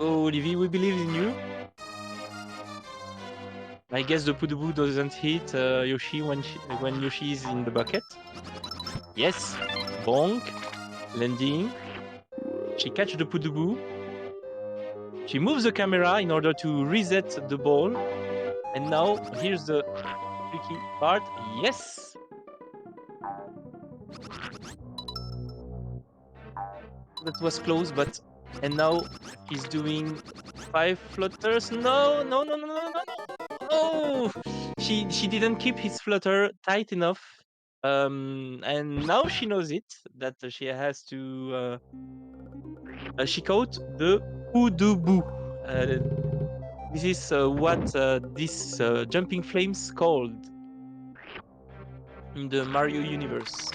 Oh, Olivier, we believe in you. I guess the Pudubu doesn't hit Yoshi when Yoshi is in the bucket. Yes, bonk, landing. She catch the Pudubu. She moves the camera in order to reset the ball. And now here's the tricky part. Yes! That was close, but and now he's doing 5 flutters. No, no, no, no, no, no, no. Oh! She didn't keep his flutter tight enough. And now she knows it, that she has to she caught the Pudubu. This is what this jumping flames called in the Mario universe.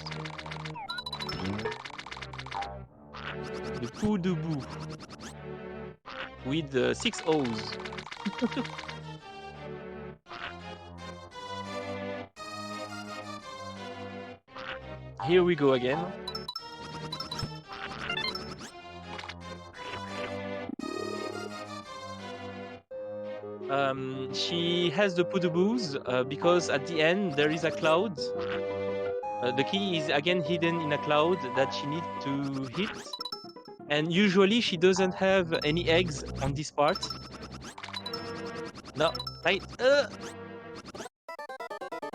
The Pudubu with 6 O's. Here we go again. She has the Pudubus because at the end there is a cloud. The key is again hidden in a cloud that she needs to hit. And usually she doesn't have any eggs on this part. No, right?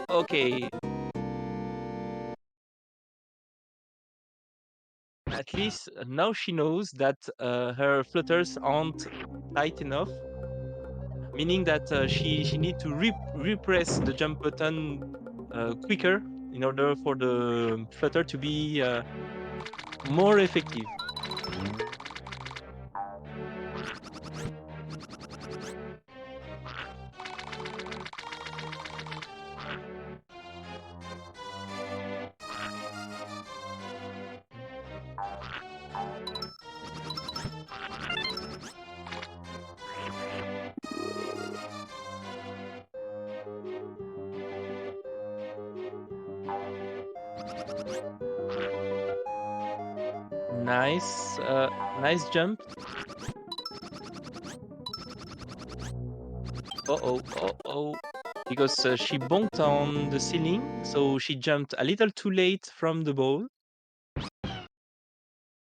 Okay. At least now she knows that her flutters aren't tight enough, meaning that she needs to repress the jump button quicker in order for the flutter to be more effective. Nice, nice jump. Uh-oh. Because she bonked on the ceiling, so she jumped a little too late from the ball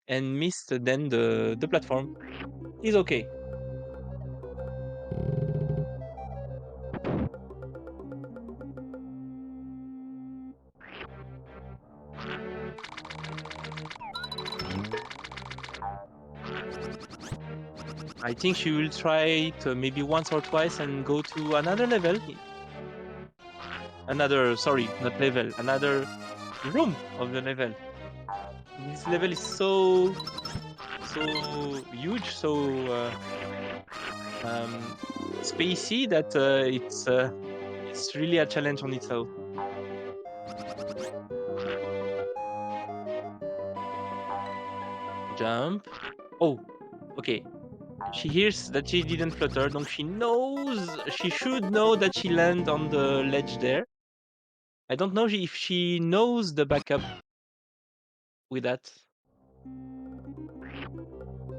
and missed then the platform. Is okay. I think she will try it maybe once or twice and go to another level. Sorry, not level, another room of the level. This level is so huge, so spacey that it's really a challenge on itself. Jump. Oh, okay. She hears that she didn't flutter, donc she should know that she landed on the ledge there. I don't know if she knows the backup with that.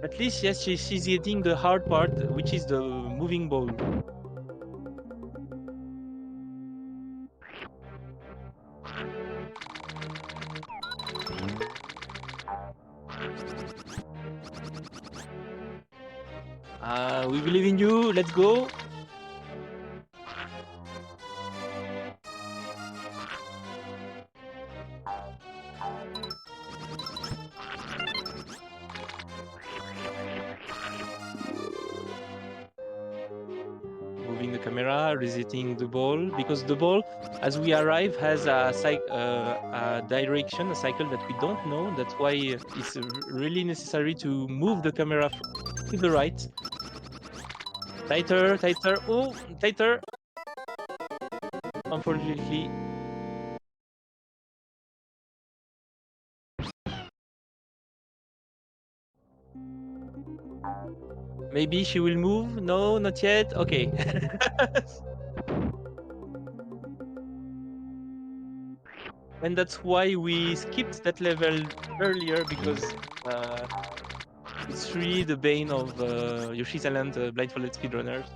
At least, yes, she's getting the hard part, which is the moving ball. We believe in you. Let's go. Moving the camera, resetting the ball, because the ball, as we arrive, has a direction, a cycle that we don't know. That's why it's really necessary to move the camera to the right. Tighter, tighter. Oh, tighter. Unfortunately. Maybe she will move. No, not yet. Okay. And that's why we skipped that level earlier, because it's really the bane of Yoshi's Island blindfolded speedrunners.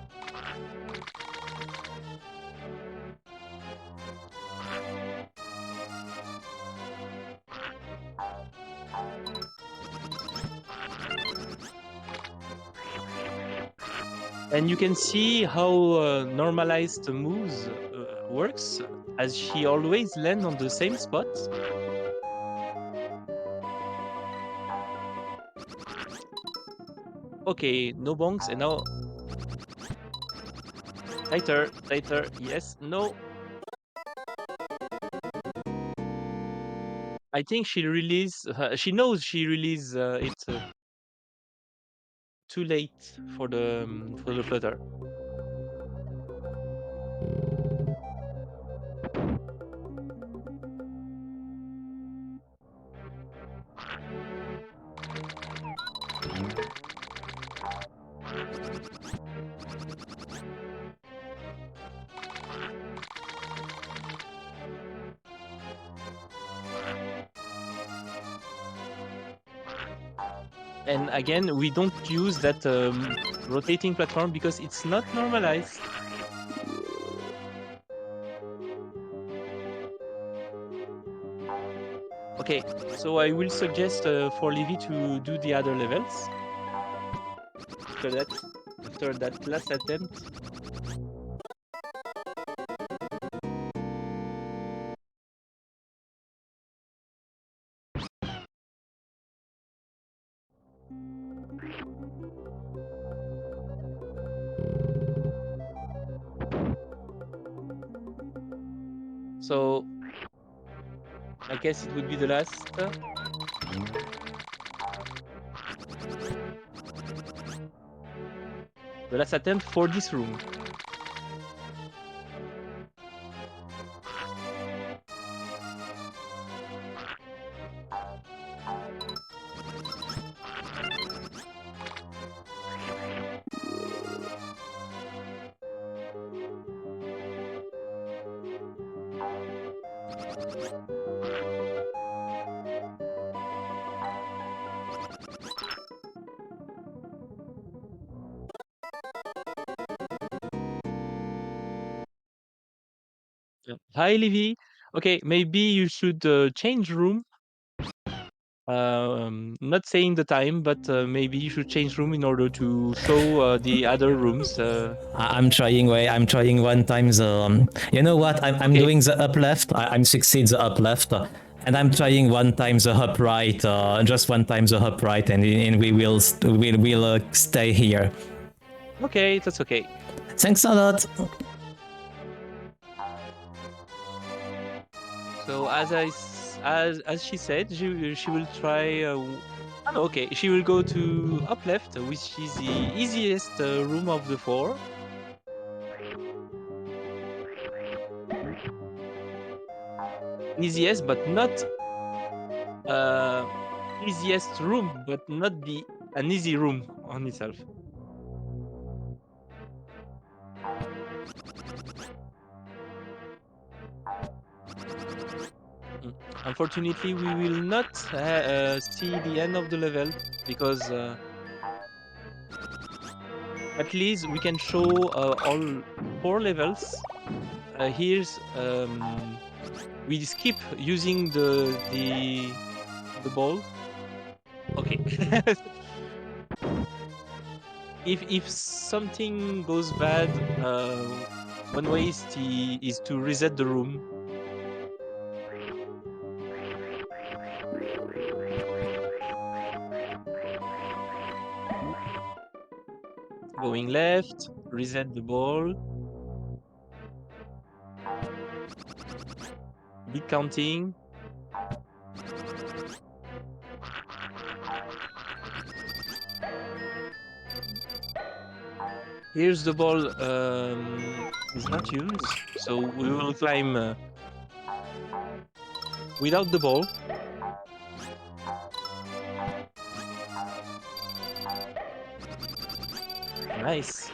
And you can see how normalized moves works, as she always lands on the same spot. Okay, no bonks, and now tighter, tighter. Yes, no. I think she released. She knows she released it too late for the flutter. And again, we don't use that rotating platform because it's not normalized. Okay, so I will suggest for Livy to do the other levels. After that last attempt. So I guess it would be the last. The last attempt for this room. Yeah. Hi, Livy. Okay, maybe you should change room. Not saying the time, but maybe you should change room in order to show the other rooms. I'm trying. Wait, I'm trying one time the. You know what? I'm Okay. doing the up left. I'm succeed the up left, and I'm trying one time the up right. Just one time the up right, and we will stay here. Okay, that's okay. Thanks a lot. So as she said, she will try. Okay, she will go to up left, which is the easiest room of the four. easiest, but not easiest room, but not the an easy room on itself. Mm. Unfortunately, we will not see the end of the level because at least we can show all 4 levels. Here's we skip using the ball. Okay. If something goes bad, one way is to reset the room. Going left, reset the ball. Big counting. Here's the ball is not used, so we will climb without the ball. Nice.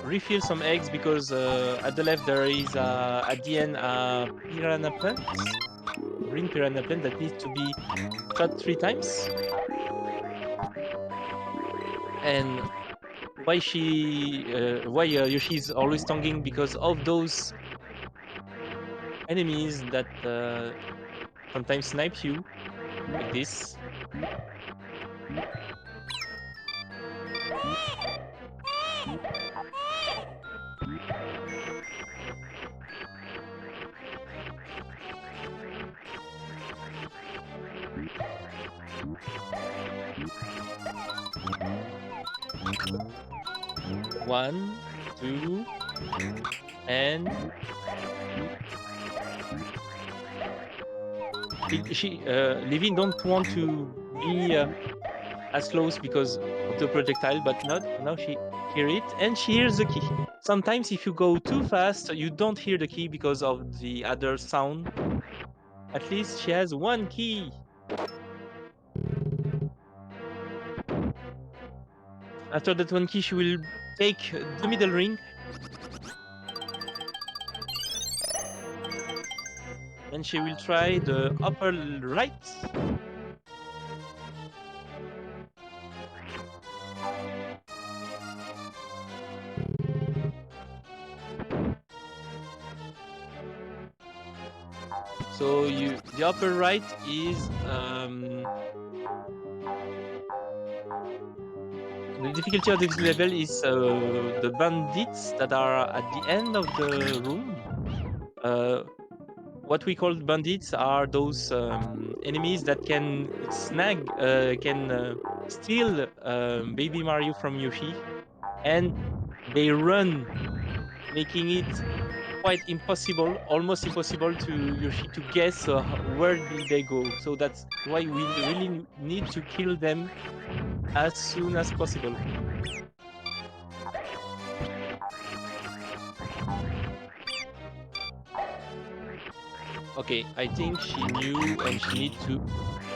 Refill some eggs because at the left there is at the end a piranha plant, green piranha plant that needs to be shot 3 times. And why Yoshi is always tonguing because of those enemies that sometimes snipe you like this. One, two, and Levin don't want to be as close because of the projectile, but not now she hear it and she hears the key. Sometimes if you go too fast, you don't hear the key because of the other sound. At least she has one key. After that one key, she will take the middle ring. And she will try the upper right. So the upper right is the difficulty of this level is the bandits that are at the end of the room. What we call bandits are those enemies that can steal Baby Mario from Yoshi, and they run, making it quite impossible, almost impossible to Yoshi to guess where did they go. So that's why we really need to kill them as soon as possible. Okay, I think she knew and she need to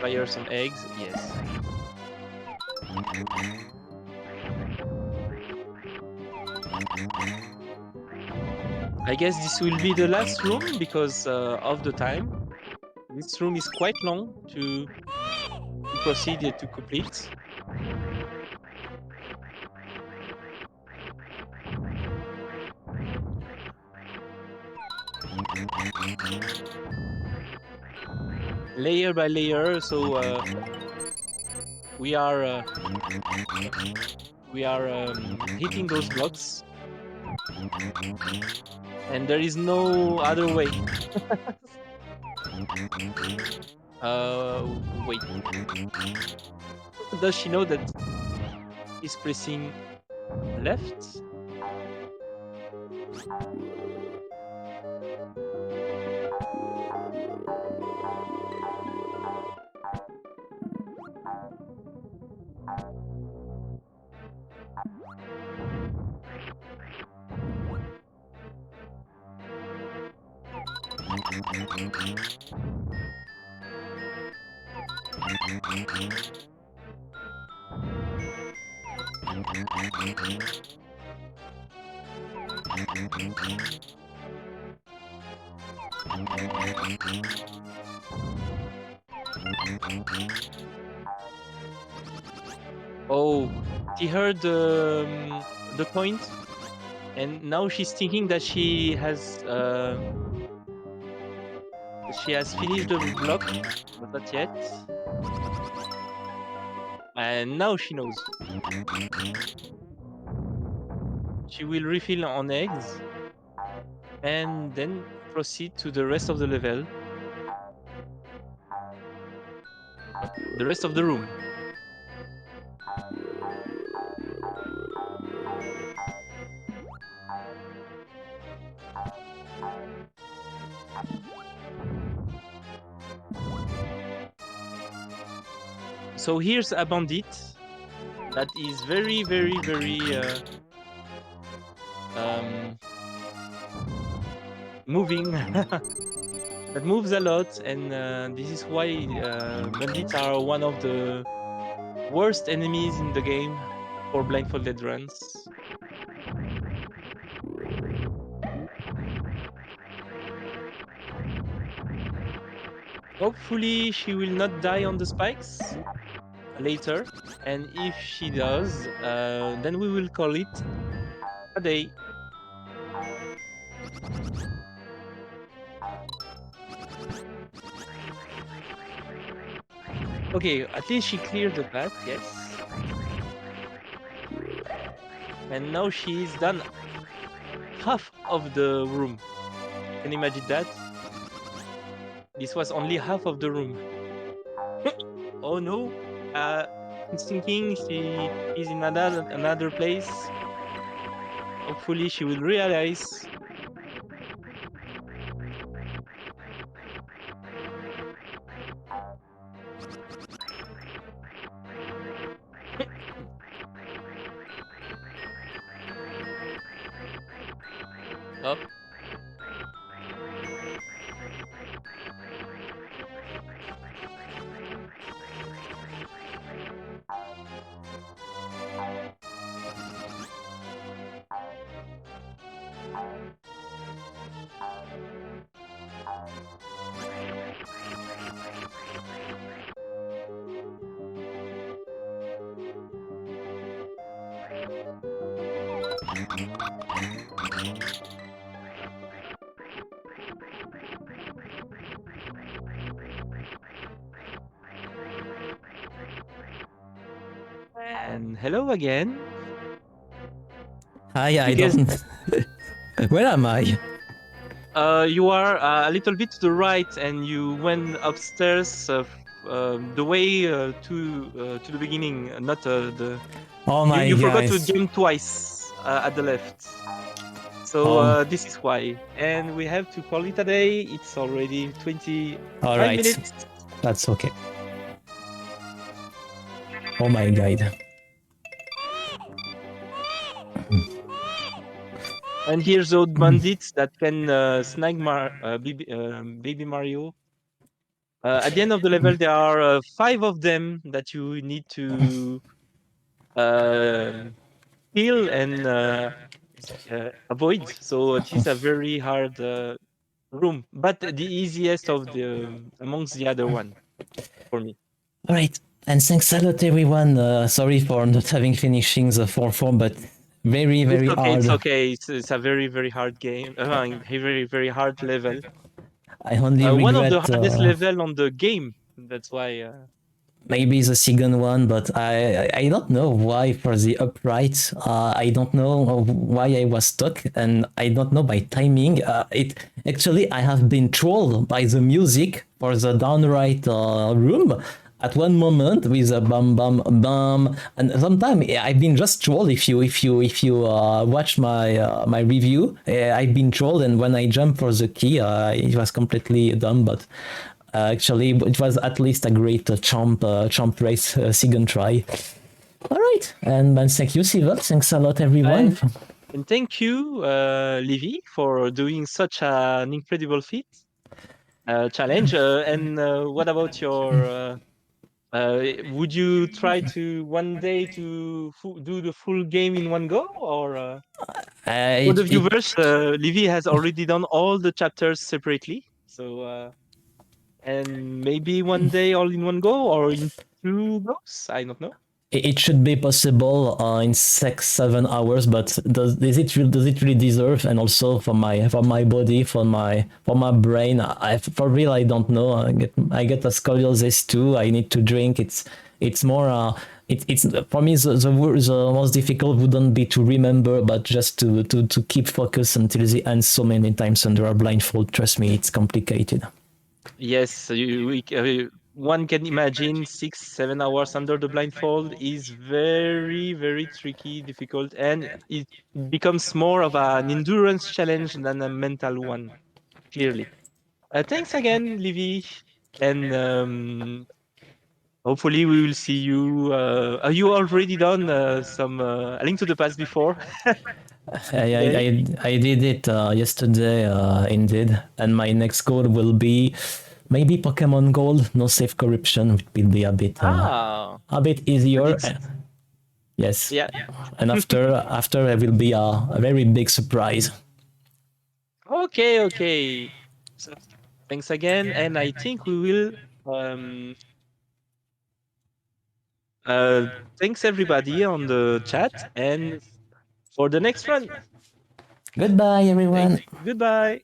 fire some eggs. Yes. I guess this will be the last room because of the time. This room is quite long to proceed to complete. Layer by layer, so we are hitting those blocks, and there is no other way. Wait. Does she know that he's pressing left? Oh, she heard the point, and now she's thinking that she has finished the block, but not yet. And now she knows. She will refill on eggs and then proceed to the rest of the level, the rest of the room. So here's a bandit that is very, very, very moving. That moves a lot, and this is why bandits are one of the worst enemies in the game for blindfolded runs. Hopefully, she will not die on the spikes later, and if she does, then we will call it a day. Okay, at least she cleared the path, yes. And now she's done half of the room. Can you imagine that? This was only half of the room. Oh no! She's thinking she is in another place. Hopefully, she will realize. Up. And hello again. Hi, I You guys, don't. Where am I? you are a little bit to the right, and you went upstairs the way to the beginning. Not the. Oh my You forgot to guys. jump twice at the left. So this is why. And we have to call it a day. It's already 25 Alright, minutes. that's okay. Oh my god. And here's those bandits that can snag Baby Mario. At the end of the level, there are 5 of them that you need to kill and avoid. So this is a very hard room, but the easiest of the amongst the other one for me. Alright, and thanks a lot everyone. Sorry for not having finishing the 4-4, but very, very It's okay. hard. It's okay. It's a very, very hard game. A very, very hard level. I only One of the regret hardest level on the game. That's why. maybe the second one, but I don't know why for the upright. I don't know why I was stuck, and I don't know by timing. It actually I have been trolled by the music for the downright room. At one moment with a bum bum bum, and sometimes I've been just trolled. If you watch my review, I've been trolled, and when I jump for the key, it was completely dumb. But actually, it was at least a great chomp race second try. All right, and thank you, Civil. Thanks a lot, everyone. And thank you, Livy, for doing such an incredible feat. challenge. And what about your? Would you try to one day to do the full game in one go, or for the It viewers, Livy has already done all the chapters separately. So and maybe one day all in one go or in two goes. I don't know. it should be possible in 6 7 hours, but does it really deserve? And also for my body, for my brain, for real I don't know. I get a scoliosis too. I need to drink. It's more it's for me the most difficult wouldn't be to remember, but just to keep focus until the end so many times under a blindfold. Trust me, it's complicated. Yes, one can imagine 6 7 hours under the blindfold is very very tricky, difficult, and it becomes more of an endurance challenge than a mental one. Clearly. Thanks again, Livy, and hopefully we will see you. You already done some A Link to the Past before today? I did it yesterday, indeed, and my next goal will be maybe Pokemon Gold. No safe corruption will be Ah, a bit but easier. it's Yes, yeah. and after it will be a very big surprise. Okay, okay. So thanks again, and I think we will. Um, uh, Thanks everybody on the chat, and for the next run. Goodbye, Thank everyone. you. Goodbye.